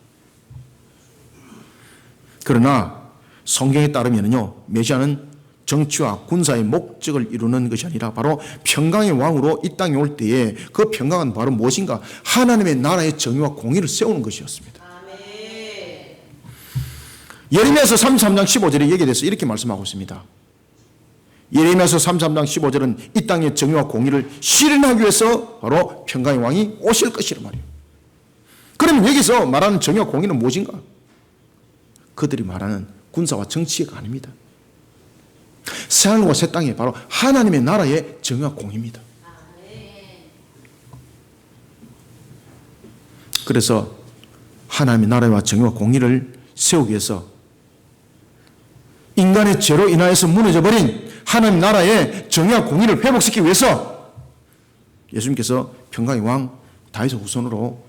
그러나 성경에 따르면요, 메시아는 정치와 군사의 목적을 이루는 것이 아니라 바로 평강의 왕으로 이 땅에 올 때에 그 평강은 바로 무엇인가? 하나님의 나라의 정의와 공의를 세우는 것이었습니다. 예레미야서 33장 15절에 여기에 대해서 이렇게 말씀하고 있습니다. 예레미야서 33장 15절은 이 땅의 정의와 공의를 실현하기 위해서 바로 평강의 왕이 오실 것이란 말이에요. 그러면 여기서 말하는 정의와 공의는 무엇인가? 그들이 말하는 군사와 정치가 아닙니다. 새하늘과 새 땅이 바로 하나님의 나라의 정의와 공의입니다. 그래서 하나님의 나라와 정의와 공의를 세우기 위해서 인간의 죄로 인하여서 무너져버린 하나님 나라의 정의와 공의를 회복시키기 위해서 예수님께서 평강의 왕 다윗의 후손으로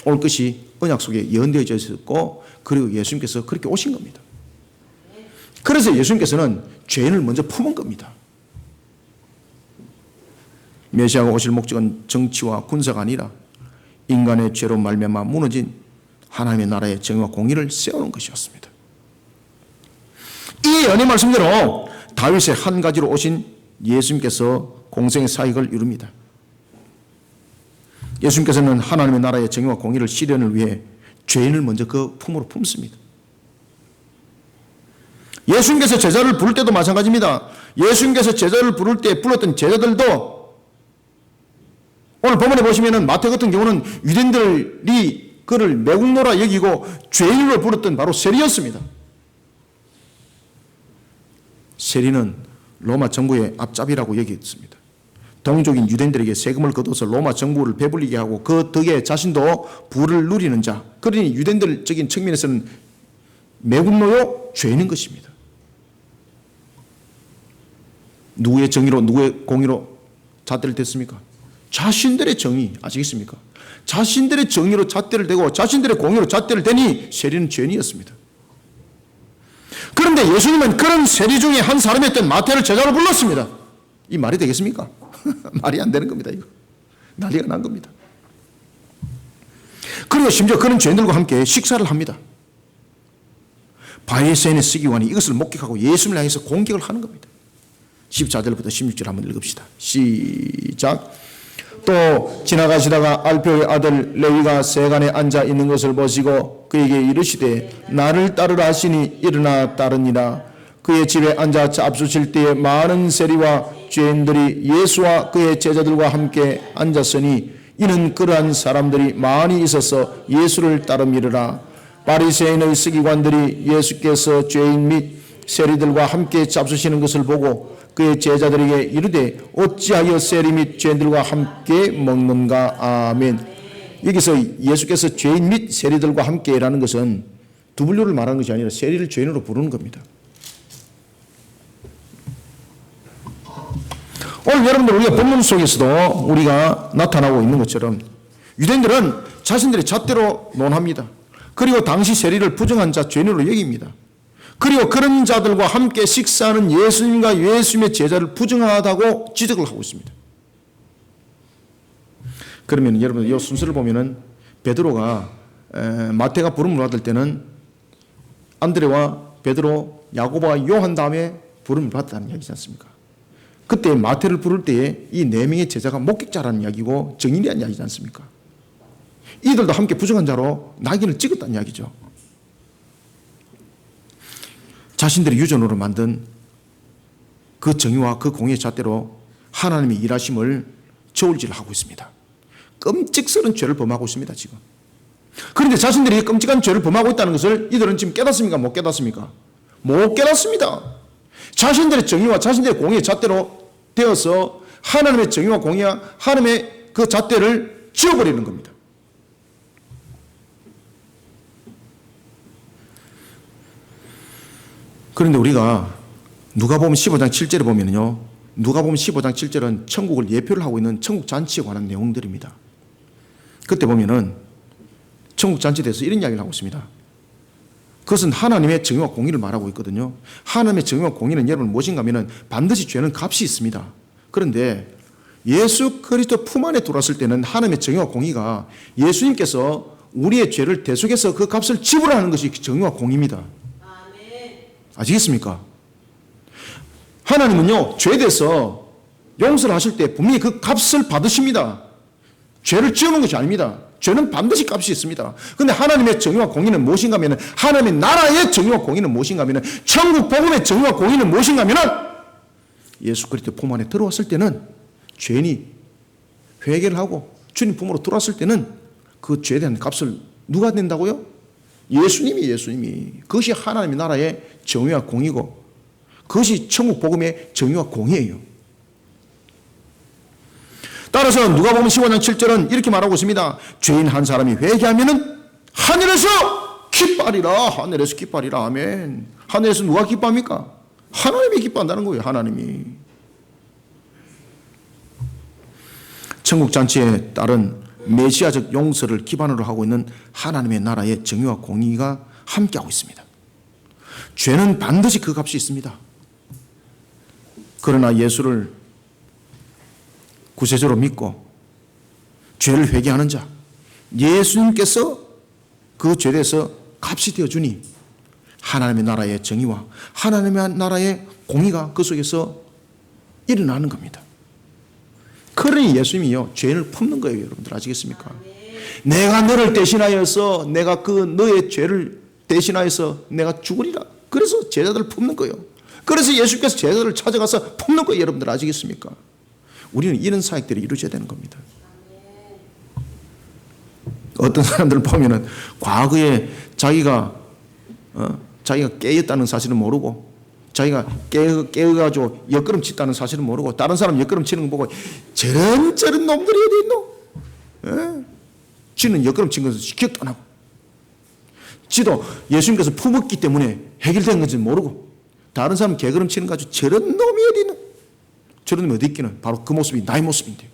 올 것이 언약 속에 예언되어져 있었고, 그리고 예수님께서 그렇게 오신 겁니다. 그래서 예수님께서는 죄인을 먼저 품은 겁니다. 메시아가 오실 목적은 정치와 군사가 아니라 인간의 죄로 말미암아 무너진 하나님의 나라의 정의와 공의를 세우는 것이었습니다. 이 예언의 말씀대로 다윗의 한 가지로 오신 예수님께서 공생의 사역을 이룹니다. 예수님께서는 하나님의 나라의 정의와 공의를 실현을 위해 죄인을 먼저 그 품으로 품습니다. 예수님께서 제자를 부를 때도 마찬가지입니다. 예수님께서 제자를 부를 때 불렀던 제자들도 오늘 본문에 보시면은 마태 같은 경우는 유대인들이 그를 매국노라 여기고 죄인으로 부르던 바로 세리였습니다. 세리는 로마 정부의 앞잡이라고 여겼습니다. 동족인 유대인들에게 세금을 거둬서 로마 정부를 배불리게 하고 그 덕에 자신도 부를 누리는 자. 그러니 유대인들적인 측면에서는 매국노요, 죄인인 것입니다. 누구의 정의로, 누구의 공의로 잣대를 댔습니까? 자신들의 정의, 아시겠습니까? 자신들의 정의로 잣대를 대고 자신들의 공의로 잣대를 대니 세리는 죄인이었습니다. 그런데 예수님은 그런 세리 중에 한 사람이었던 마태를 제자로 불렀습니다. 이 말이 되겠습니까? 말이 안 되는 겁니다. 이거 난리가 난 겁니다. 그리고 심지어 그런 죄인들과 함께 식사를 합니다. 바리새인의 서기관이 이것을 목격하고 예수님을 향해서 공격을 하는 겁니다. 14절부터 16절 한번 읽읍시다. 시작. 또 지나가시다가 알페오의 아들 레위가 세간에 앉아 있는 것을 보시고 그에게 이르시되 나를 따르라 하시니 일어나 따르니라. 그의 집에 앉아 잡수실 때에 많은 세리와 죄인들이 예수와 그의 제자들과 함께 앉았으니 이는 그러한 사람들이 많이 있어서 예수를 따름이르라. 바리새인의 서기관들이 예수께서 죄인 및 세리들과 함께 잡수시는 것을 보고 그의 제자들에게 이르되 어찌하여 세리 및 죄인들과 함께 먹는가. 아멘. 여기서 예수께서 죄인 및 세리들과 함께라는 것은 두 분류를 말하는 것이 아니라 세리를 죄인으로 부르는 겁니다. 오늘 여러분들 우리가 본문 속에서도 우리가 나타나고 있는 것처럼 유대인들은 자신들의 잣대로 논합니다. 그리고 당시 세리를 부정한 자 죄인으로 여깁니다. 그리고 그런 자들과 함께 식사하는 예수님과 예수님의 제자를 부정하다고 지적을 하고 있습니다. 그러면 여러분 이 순서를 보면은 베드로가 마태가 부름을 받을 때는 안드레와 베드로, 야고보와 요한 다음에 부름을 받았다는 이야기지 않습니까? 그때 마태를 부를 때에 이 네 명의 제자가 목격자라는 이야기고 증인이라는 이야기지 않습니까? 이들도 함께 부정한 자로 낙인을 찍었다는 이야기죠. 자신들의 유전으로 만든 그 정의와 그 공의의 잣대로 하나님의 일하심을 저울질하고 있습니다. 끔찍스러운 죄를 범하고 있습니다, 지금. 그런데 자신들이 끔찍한 죄를 범하고 있다는 것을 이들은 지금 깨닫습니까? 못 깨닫습니까? 못 깨닫습니다. 자신들의 정의와 자신들의 공의의 잣대로 되어서 하나님의 정의와 공의와 하나님의 그 잣대를 지워버리는 겁니다. 그런데 우리가 누가복음 15장 7절에 보면요, 누가복음 15장 7절은 천국을 예표를 하고 있는 천국 잔치에 관한 내용들입니다. 그때 보면은 천국 잔치에 대해서 이런 이야기를 하고 있습니다. 그것은 하나님의 정의와 공의를 말하고 있거든요. 하나님의 정의와 공의는 여러분 무엇인가 하면은 반드시 죄는 값이 있습니다. 그런데 예수 그리스도 품 안에 들어왔을 때는 하나님의 정의와 공의가 예수님께서 우리의 죄를 대속해서 그 값을 지불하는 것이 정의와 공의입니다. 아시겠습니까? 하나님은요, 죄에 대해서 용서를 하실 때 분명히 그 값을 받으십니다. 죄를 지우는 것이 아닙니다. 죄는 반드시 값이 있습니다. 그런데 하나님의 정의와 공의는 무엇인가 하면, 하나님의 나라의 정의와 공의는 무엇인가 하면, 천국 복음의 정의와 공의는 무엇인가 하면, 예수 그리스도 품 안에 들어왔을 때는 죄인이 회개를 하고 주님 품으로 들어왔을 때는 그 죄에 대한 값을 누가 낸다고요? 예수님이. 그것이 하나님의 나라의 정의와 공의고 그것이 천국 복음의 정의와 공의예요. 따라서 누가복음 15장 7절은 이렇게 말하고 있습니다. 죄인 한 사람이 회개하면은 하늘에서 기뻐하리라. 하늘에서 기뻐하리라. 아멘. 하늘에서 누가 기뻐합니까? 하나님이 기뻐한다는 거예요. 하나님이. 천국 잔치에 따른 메시아적 용서를 기반으로 하고 있는 하나님의 나라의 정의와 공의가 함께하고 있습니다. 죄는 반드시 그 값이 있습니다. 그러나 예수를 구세주로 믿고 죄를 회개하는 자, 예수님께서 그 죄에 대해서 값이 되어주니 하나님의 나라의 정의와 하나님의 나라의 공의가 그 속에서 일어나는 겁니다. 그러니 예수님이요, 죄인을 품는 거예요. 여러분들 아시겠습니까? 내가 너를 대신하여서 내가 그 너의 죄를 대신하여서 내가 죽으리라. 그래서 제자들을 품는 거예요. 그래서 예수께서 제자들을 찾아가서 품는 거예요. 여러분들 아시겠습니까? 우리는 이런 사역들이 이루어져야 되는 겁니다. 어떤 사람들을 보면은 과거에 자기가 깨었다는 사실은 모르고 자기가 깨어가지고 옆구름 쳤다는 사실은 모르고 다른 사람 옆구름 치는 거 보고 저런 놈들이 어디 있노? 지는 옆구름 친 것을 기억도 안 하고 지도 예수님께서 품었기 때문에 해결된 건지 모르고 다른 사람 개걸음 치는 거 가지고 저런 놈이 어디 있노? 저런 놈이 어디 있기는 바로 그 모습이 나의 모습인데요.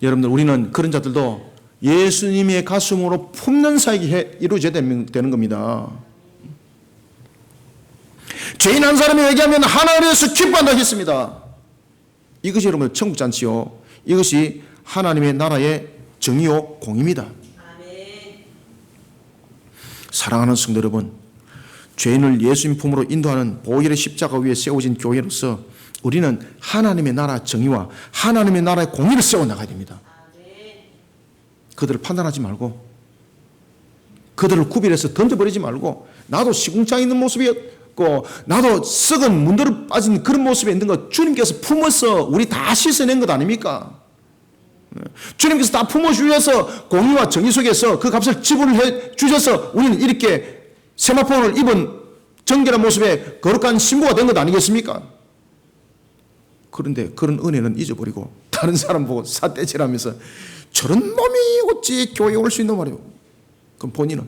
여러분들 우리는 그런 자들도 예수님의 가슴으로 품는 사역이 이루어져야 되는 겁니다. 죄인 한 사람이 얘기하면 하나님에서 기뻐한다 했습니다. 이것이 여러분 천국 잔치요, 이것이 하나님의 나라의 정의요 공의입니다. 사랑하는 성도 여러분, 죄인을 예수님 품으로 인도하는 보혈의 십자가 위에 세워진 교회로서 우리는 하나님의 나라 정의와 하나님의 나라의 공의를 세워나가야 됩니다. 그들을 판단하지 말고 그들을 구별해서 던져버리지 말고 나도 시궁창 있는 모습이었고 나도 썩은 문드러 빠진 그런 모습에 있는 것 주님께서 품어서 우리 다 씻어낸 것 아닙니까? 주님께서 다 품어주셔서 공의와 정의 속에서 그 값을 지불해 주셔서 우리는 이렇게 세마포를 입은 정결한 모습에 거룩한 신부가 된 것 아니겠습니까? 그런데 그런 은혜는 잊어버리고 다른 사람 보고 삿대질하면서 저런 놈이 어찌 교회에 올 수 있는 말이에요. 그럼 본인은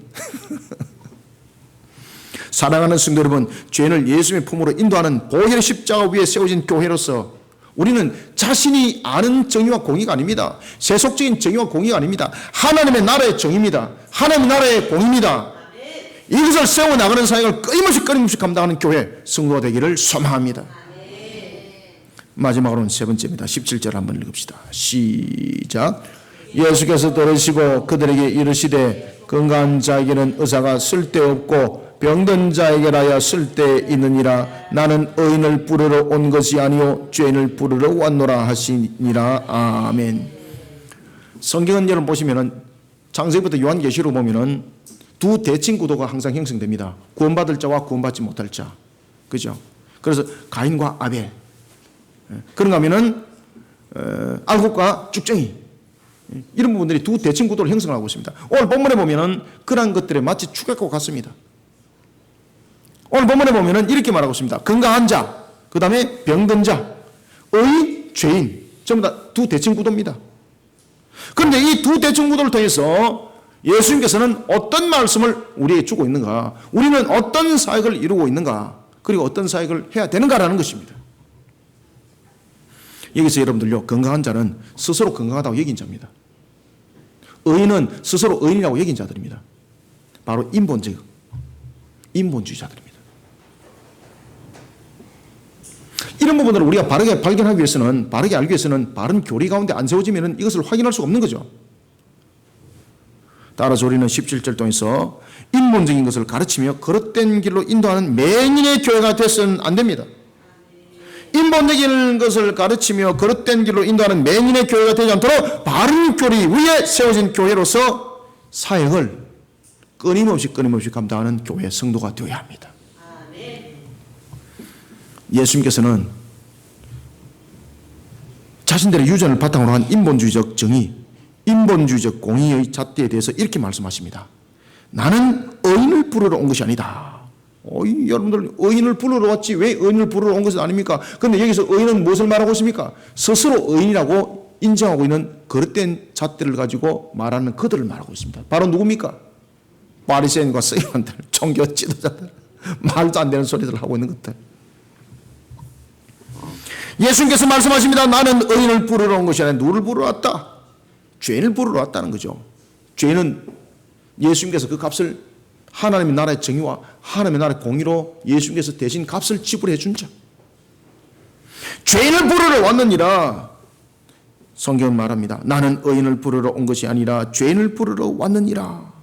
사랑하는 성도 여러분, 죄인을 예수님의 품으로 인도하는 보혈의 십자가 위에 세워진 교회로서 우리는 자신이 아는 정의와 공의가 아닙니다. 세속적인 정의와 공의가 아닙니다. 하나님의 나라의 정의입니다. 하나님의 나라의 공의입니다. 이것을 세워나가는 사역을 끊임없이 감당하는 교회 성도가 되기를 소망합니다. 마지막으로는 세 번째입니다. 17절 한번 읽읍시다. 시작. 예수께서 들으시고 그들에게 이르시되 건강한 자에게는 의사가 쓸데없고 병든 자에게라야 쓸데있느니라. 나는 의인을 부르러 온 것이 아니요 죄인을 부르러 왔노라 하시니라. 아멘. 성경은 여러분 보시면은 창세기부터 요한계시로 보면은 두 대칭 구도가 항상 형성됩니다. 구원받을 자와 구원받지 못할 자. 그죠? 그래서 가인과 아벨. 그런가 하면은 알곡과 쭉정이. 이런 부분들이 두 대칭 구도를 형성하고 있습니다. 오늘 본문에 보면은 그러한 것들에 마치 축약하고 같습니다. 오늘 본문에 보면은 이렇게 말하고 있습니다. 건강한 자, 그 다음에 병든 자, 의인, 죄인. 전부 다 두 대칭 구도입니다. 그런데 이 두 대칭 구도를 통해서 예수님께서는 어떤 말씀을 우리에게 주고 있는가, 우리는 어떤 사역을 이루고 있는가, 그리고 어떤 사역을 해야 되는가라는 것입니다. 여기서 여러분들요, 건강한 자는 스스로 건강하다고 여긴 자입니다. 의인은 스스로 의인이라고 여긴 자들입니다. 바로 인본주의자들입니다. 이런 부분들을 우리가 바르게 발견하기 위해서는, 바르게 알기 위해서는 바른 교리 가운데 안 세워지면 이것을 확인할 수가 없는 거죠. 따라서 우리는 17절 통해서 인본적인 것을 가르치며 거릇된 길로 인도하는 맹인의 교회가 되어서는 안 됩니다. 인본적인 것을 가르치며 거릇된 길로 인도하는 맹인의 교회가 되지 않도록 바른 교리 위에 세워진 교회로서 사역을 끊임없이 감당하는 교회 성도가 되어야 합니다. 예수님께서는 자신들의 유전을 바탕으로 한 인본주의적 정의, 인본주의적 공의의 잣대에 대해서 이렇게 말씀하십니다. 나는 의인을 부르러 온 것이 아니다. 여러분들 의인을 부르러 왔지 왜 의인을 부르러 온 것은 아닙니까? 그런데 여기서 의인은 무엇을 말하고 있습니까? 스스로 의인이라고 인정하고 있는 거릇된 잣대를 가지고 말하는 그들을 말하고 있습니다. 바로 누굽니까? 바리새인과 서기관들, 종교 지도자들, 말도 안 되는 소리들을 하고 있는 것들. 예수님께서 말씀하십니다. 나는 의인을 부르러 온 것이 아니라 누구를 부르러 왔다? 죄인을 부르러 왔다는 거죠. 죄인은 예수님께서 그 값을 하나님의 나라의 정의와 하나님의 나라의 공의로 예수님께서 대신 값을 지불해 준 자. 죄인을 부르러 왔느니라. 성경은 말합니다. 나는 의인을 부르러 온 것이 아니라 죄인을 부르러 왔느니라.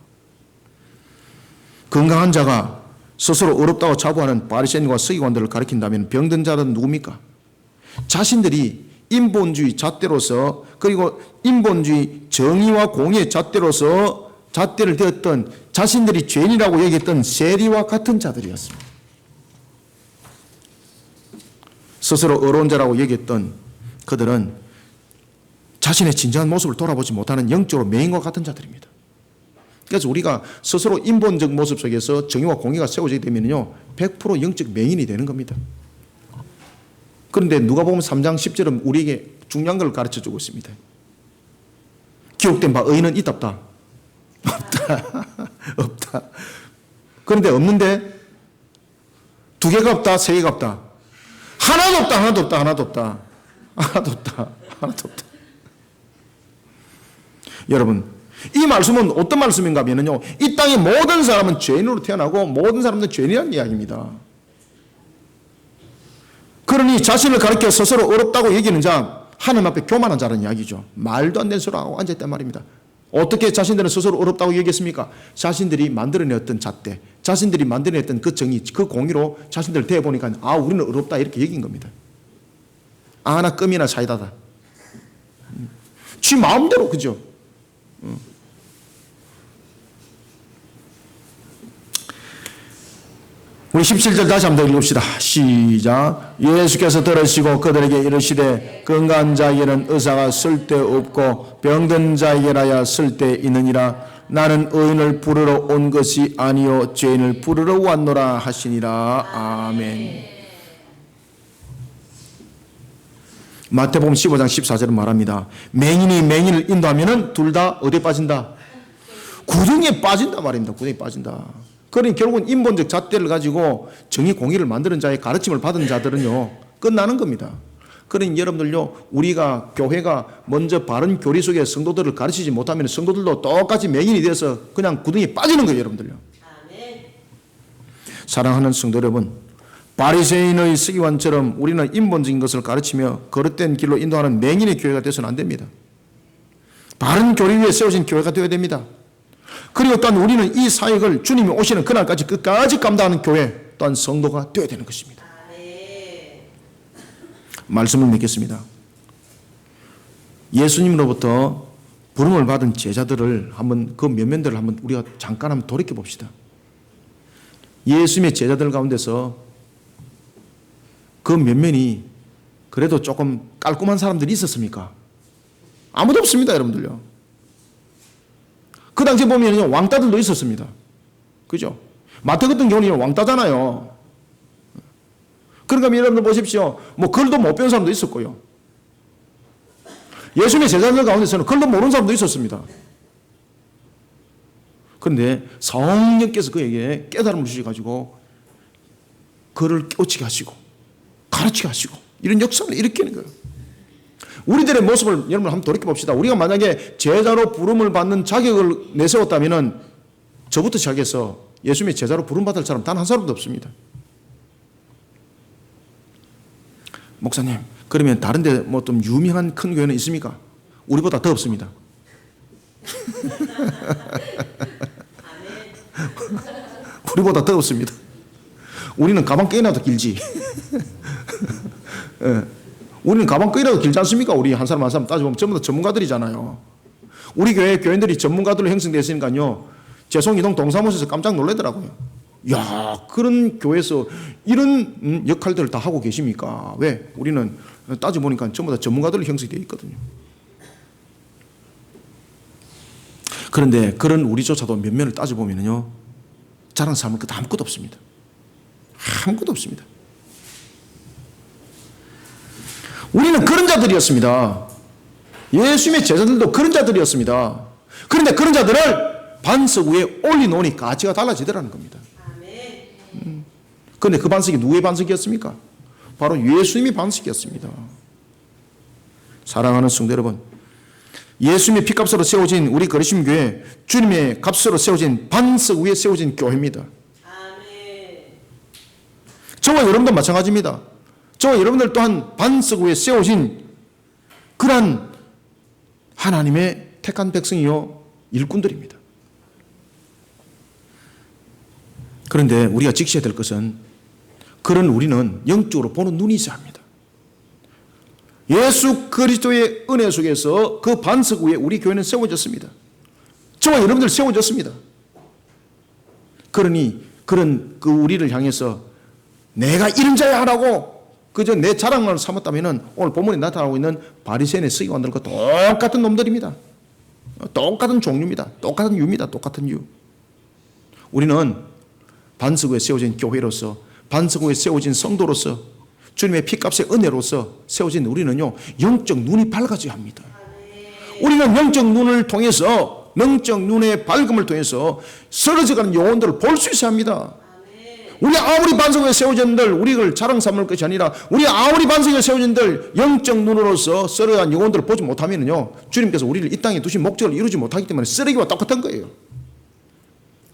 건강한 자가 스스로 어렵다고 자부하는 바리새인과 서기관들을 가리킨다면 병든 자들은 누굽니까? 자신들이 인본주의 잣대로서, 그리고 인본주의 정의와 공의의 잣대로서 잣대를 되었던, 자신들이 죄인이라고 얘기했던 세리와 같은 자들이었습니다. 스스로 어려운 자라고 얘기했던 그들은 자신의 진정한 모습을 돌아보지 못하는 영적으로 맹인과 같은 자들입니다. 그래서 우리가 스스로 인본적 모습 속에서 정의와 공의가 세워지게 되면요 100% 영적 맹인이 되는 겁니다. 그런데 누가복음 3장 10절은 우리에게 중요한 걸 가르쳐주고 있습니다. 기록된 바 의인은 있답다. 없다. 없다. 그런데 없는데 두 개가 없다, 세 개가 없다. 하나도 없다, 하나도 없다, 하나도 없다. 하나도 없다, 하나도 없다. 여러분, 이 말씀은 어떤 말씀인가 하면요, 이 땅의 모든 사람은 죄인으로 태어나고 모든 사람은 죄인이라는 이야기입니다. 그러니 자신을 가리켜 스스로 어렵다고 얘기하는 자, 하나님 앞에 교만한 자라는 이야기죠. 말도 안 되는 소리 하고 앉아있단 말입니다. 어떻게 자신들은 스스로 어렵다고 얘기했습니까? 자신들이 만들어냈던 잣대, 자신들이 만들어냈던 그 정의, 그 공의로 자신들을 대해보니까 아, 우리는 어렵다 이렇게 얘기한 겁니다. 아, 나 껌이나 사이다다. 지 마음대로, 그죠? 우리 17절 다시 한번 읽읍시다. 시작. 예수께서 들으시고 그들에게 이르시되 건강한 자에게는 의사가 쓸데없고 병든 자에게라야 쓸데있느니라. 나는 의인을 부르러 온 것이 아니요 죄인을 부르러 왔노라 하시니라. 아멘. 마태복음 15장 14절은 말합니다. 맹인이 맹인을 인도하면은 둘 다 어디에 빠진다? 구덩이에 빠진다 말입니다. 구덩이에 빠진다. 그러니 결국은 인본적 잣대를 가지고 정의 공의를 만드는 자의 가르침을 받은 자들은요 끝나는 겁니다. 그러니 여러분들요, 우리가 교회가 먼저 바른 교리 속에 성도들을 가르치지 못하면 성도들도 똑같이 맹인이 돼서 그냥 구덩이에 빠지는 거예요. 여러분들요. 사랑하는 성도 여러분, 바리새인의 서기관처럼 우리는 인본적인 것을 가르치며 거릇된 길로 인도하는 맹인의 교회가 되어서는 안 됩니다. 바른 교리 위에 세워진 교회가 되어야 됩니다. 그리고 또한 우리는 이 사역을 주님이 오시는 그날까지 끝까지 감당하는 교회, 또한 성도가 되어야 되는 것입니다. 말씀을 맺겠습니다. 예수님으로부터 부름을 받은 제자들을 한번 그 면면들을 한번 우리가 잠깐 한번 돌이켜 봅시다. 예수님의 제자들 가운데서 그 면면이 그래도 조금 깔끔한 사람들이 있었습니까? 아무도 없습니다, 여러분들요. 그 당시에 보면 왕따들도 있었습니다. 그죠? 마태 같은 경우는 왕따잖아요. 그러니까 여러분들 보십시오. 뭐 글도 못 배운 사람도 있었고요. 예수님의 제자들 가운데서는 글도 모르는 사람도 있었습니다. 그런데 성령께서 그에게 깨달음을 주셔가지고 그를 깨우치게 하시고 가르치게 하시고 이런 역사를 일으키는 거예요. 우리들의 모습을 여러분 한번 돌이켜 봅시다. 우리가 만약에 제자로 부름을 받는 자격을 내세웠다면 저부터 시작해서 예수님의 제자로 부름받을 사람 단 한 사람도 없습니다. 목사님, 그러면 다른 데 뭐 좀 유명한 큰 교회는 있습니까? 우리보다 더 없습니다. 우리보다 더 없습니다. 우리는 가방 끈이라도 길지. 예. 우리는 가방 끈이라도 길지 않습니까? 우리 한 사람 한 사람 따져보면 전부 다 전문가들이잖아요. 우리 교회 교인들이 전문가들로 형성되었으니까요. 재송이동 동사무소에서 깜짝 놀라더라고요. 야, 그런 교회에서 이런 역할들을 다 하고 계십니까? 왜? 우리는 따져보니까 전부 다 전문가들로 형성되어 있거든요. 그런데 그런 우리조차도 면면을 따져보면요. 자랑 삼을 것 아무것도 없습니다. 아무것도 없습니다. 우리는 그런 자들이었습니다. 예수님의 제자들도 그런 자들이었습니다. 그런데 그런 자들을 반석 위에 올려놓으니 가치가 달라지더라는 겁니다. 그런데 그 반석이 누구의 반석이었습니까? 바로 예수님의 반석이었습니다. 사랑하는 성도 여러분, 예수님의 피값으로 세워진 우리 거리심 교회, 주님의 값으로 세워진 반석 위에 세워진 교회입니다. 저와 여러분도 마찬가지입니다. 저와 여러분들 또한 반석 위에 세워진 그러한 하나님의 택한 백성이요 일꾼들입니다. 그런데 우리가 지켜야 될 것은 그런 우리는 영적으로 보는 눈이 있어야 합니다. 예수 그리스도의 은혜 속에서 그 반석 위에 우리 교회는 세워졌습니다. 저와 여러분들 세워졌습니다. 그러니 그런 그 우리를 향해서 내가 이런 자야 하라고 그저 내 자랑을 삼았다면 오늘 본문에 나타나고 있는 바리새인의 서기관들과 똑같은 놈들입니다. 똑같은 종류입니다. 똑같은 유입니다. 똑같은 유. 우리는 반석 위에 세워진 교회로서, 반석 위에 세워진 성도로서, 주님의 피값의 은혜로서 세워진 우리는요, 영적 눈이 밝아져야 합니다. 우리는 영적 눈을 통해서, 영적 눈의 밝음을 통해서 쓰러져가는 영혼들을 볼 수 있어야 합니다. 우리 아무리 반석 위에 세워진들 우리를 자랑 삼을 것이 아니라 우리 아무리 반석 위에 세워진들 영적 눈으로서 쓰러져간 영혼들을 보지 못하면요, 주님께서 우리를 이 땅에 두신 목적을 이루지 못하기 때문에 쓰레기와 똑같은 거예요.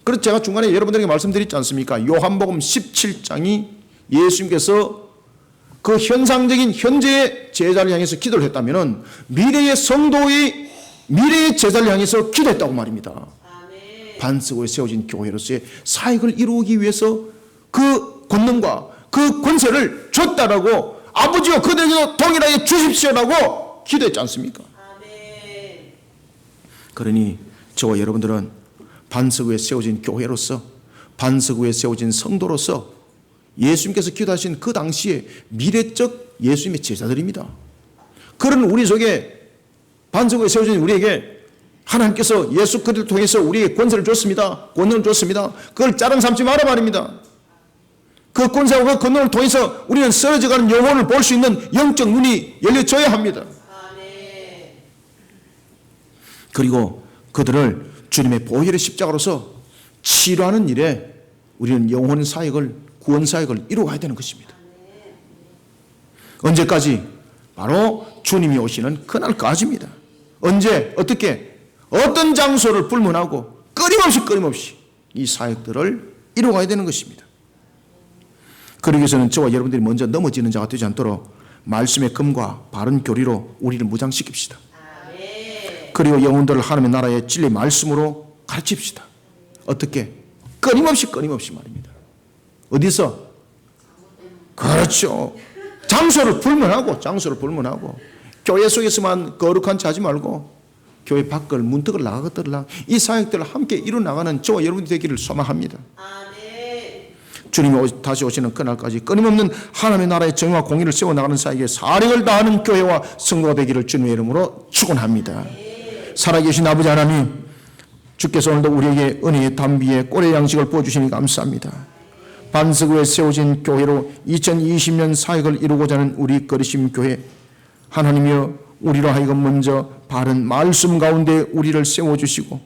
그래서 제가 중간에 여러분들에게 말씀드렸지 않습니까? 요한복음 17장이 예수님께서 그 현상적인 현재의 제자를 향해서 기도를 했다면 미래의 성도의 미래의 제자를 향해서 기도했다고 말입니다. 반석 위에 세워진 교회로서의 사역을 이루기 위해서 그 권능과 그 권세를 줬다라고, 아버지여 그들에게도 동일하게 주십시오라고 기도했지 않습니까? 그러니 저와 여러분들은 반석 위에 세워진 교회로서, 반석 위에 세워진 성도로서 예수님께서 기도하신 그 당시에 미래적 예수님의 제자들입니다. 그런 우리 속에 반석 위에 세워진 우리에게 하나님께서 예수 그리스도를 통해서 우리에게 권세를 줬습니다. 권능을 줬습니다. 그걸 자랑 삼지 마라 말입니다. 그 권세와 그 권능을 통해서 우리는 쓰러져가는 영혼을 볼 수 있는 영적 눈이 열려져야 합니다. 그리고 그들을 주님의 보혈의 십자가로서 치료하는 일에 우리는 영혼 사역을, 구원 사역을 이루어가야 되는 것입니다. 언제까지? 바로 주님이 오시는 그날까지입니다. 언제? 어떻게? 어떤 장소를 불문하고 끊임없이 이 사역들을 이루어가야 되는 것입니다. 그러기 위해서는 저와 여러분들이 먼저 넘어지는 자가 되지 않도록 말씀의 금과 바른 교리로 우리를 무장시킵시다. 그리고 영혼들을 하나님의 나라의 진리 말씀으로 가르칩시다. 어떻게? 끊임없이 말입니다. 어디서? 그렇죠. 장소를 불문하고 교회 속에서만 거룩한 체 하지 말고 교회 밖을 문턱을 나가거들라 이 사역들을 함께 이뤄나가는 저와 여러분이 되기를 소망합니다. 주님이 다시 오시는 그날까지 끊임없는 하나님의 나라의 정의와 공의를 세워나가는 사역에 사력을 다하는 교회와 성도가 되기를 주님의 이름으로 축원합니다. 살아계신 아버지 하나님, 주께서 오늘도 우리에게 은혜의 담비의 꼴의 양식을 부어주시니 감사합니다. 반석 위에 세워진 교회로 2020년 사역을 이루고자 하는 우리 그리심 교회, 하나님이여 우리로 하여금 먼저 바른 말씀 가운데 우리를 세워주시고,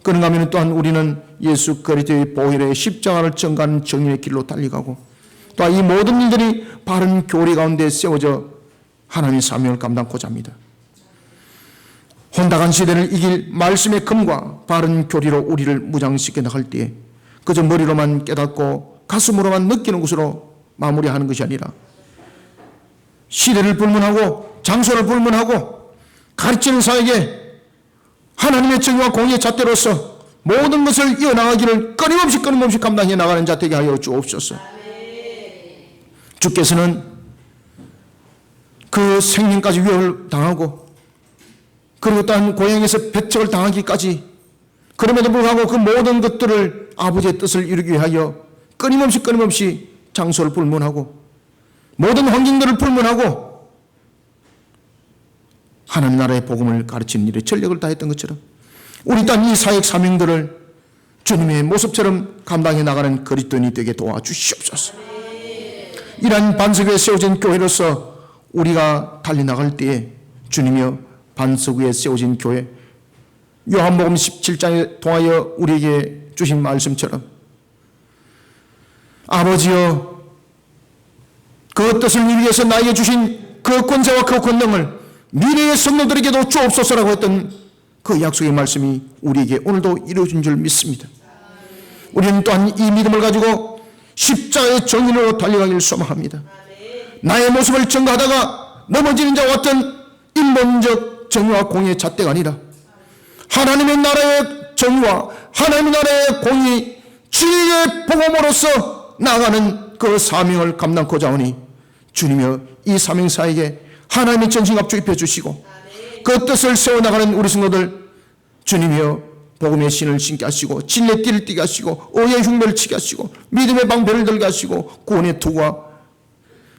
그런가 하면 또한 우리는 예수 그리스도의 보혈의 십자가를 증거하는 정의의 길로 달려가고, 또한 이 모든 일들이 바른 교리 가운데 세워져 하나님의 사명을 감당하고자 합니다. 혼탁한 시대를 이길 말씀의 금과 바른 교리로 우리를 무장시켜 나갈 때에 그저 머리로만 깨닫고 가슴으로만 느끼는 것으로 마무리하는 것이 아니라 시대를 불문하고 장소를 불문하고 가르치는 사역에 하나님의 정의와 공의의 잣대로서 모든 것을 이어나가기를 끊임없이 감당해 나가는 자 되게 하여 주옵소서. 주께서는 그 생명까지 위협을 당하고 그리고 또한 고향에서 배척을 당하기까지, 그럼에도 불구하고 그 모든 것들을 아버지의 뜻을 이루기 위하여 끊임없이 장소를 불문하고 모든 환경들을 불문하고 하나님 나라의 복음을 가르치는 일에 전력을 다했던 것처럼 우리 또한 이 사역 사명들을 주님의 모습처럼 감당해 나가는 그리스도인이 되게 도와주시옵소서. 이러한 반석 위에 세워진 교회로서 우리가 달려나갈 때에 주님이여 반석 위에 세워진 교회, 요한복음 17장에 통하여 우리에게 주신 말씀처럼 아버지여 그 뜻을 위해서 나에게 주신 그 권세와 그 권능을 미래의 성도들에게도 주옵소서라고 했던 그 약속의 말씀이 우리에게 오늘도 이루어진 줄 믿습니다. 우리는 또한 이 믿음을 가지고 십자가의 정의로 달려가기를 소망합니다. 나의 모습을 증거하다가 넘어지는 자와 같은 인본적 정의와 공의의 잣대가 아니라 하나님의 나라의 정의와 하나님의 나라의 공의, 진리의 복음으로서 나아가는 그 사명을 감당하고자 하니 주님이여 이 사명사에게 하나님의 전신갑주 입혀주시고 그 뜻을 세워나가는 우리 성도들 주님이여 복음의 신을 신게 하시고 진리의 띠를 띠게 하시고 의의 흉배를 치게 하시고 믿음의 방패를 들게 하시고 구원의 투구와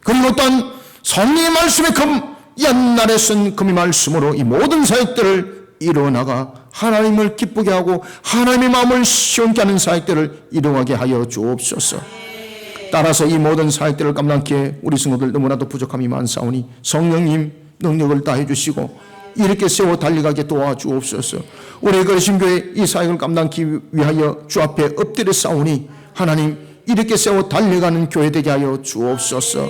그리고 또한 성령의 말씀의 금, 옛날에 쓴 금의 말씀으로 이 모든 사역들을 이루어나가 하나님을 기쁘게 하고 하나님의 마음을 시원케 하는 사역들을 이루어가게 하여 주옵소서. 따라서 이 모든 사역들을 감당케 우리 성도들 너무나도 부족함이 많사오니 성령님 능력을 다해 주시고 이렇게 세워 달려가게 도와주옵소서. 우리 그리심 교회 이 사역을 감당하기 위하여 주 앞에 엎드려 싸우니 하나님 이렇게 세워 달려가는 교회 되게 하여 주옵소서.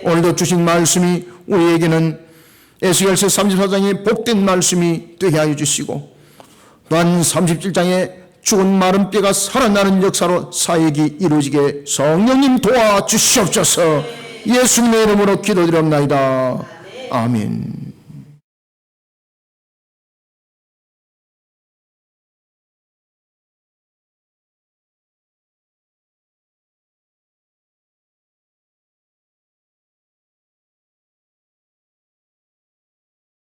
오늘도 주신 말씀이 우리에게는 에스겔서 34장의 복된 말씀이 되게 하여 주시고 또한 37장에 죽은 마른 뼈가 살아나는 역사로 사역이 이루어지게 성령님 도와주시옵소서. 예수님의 이름으로 기도드립니다. 아멘.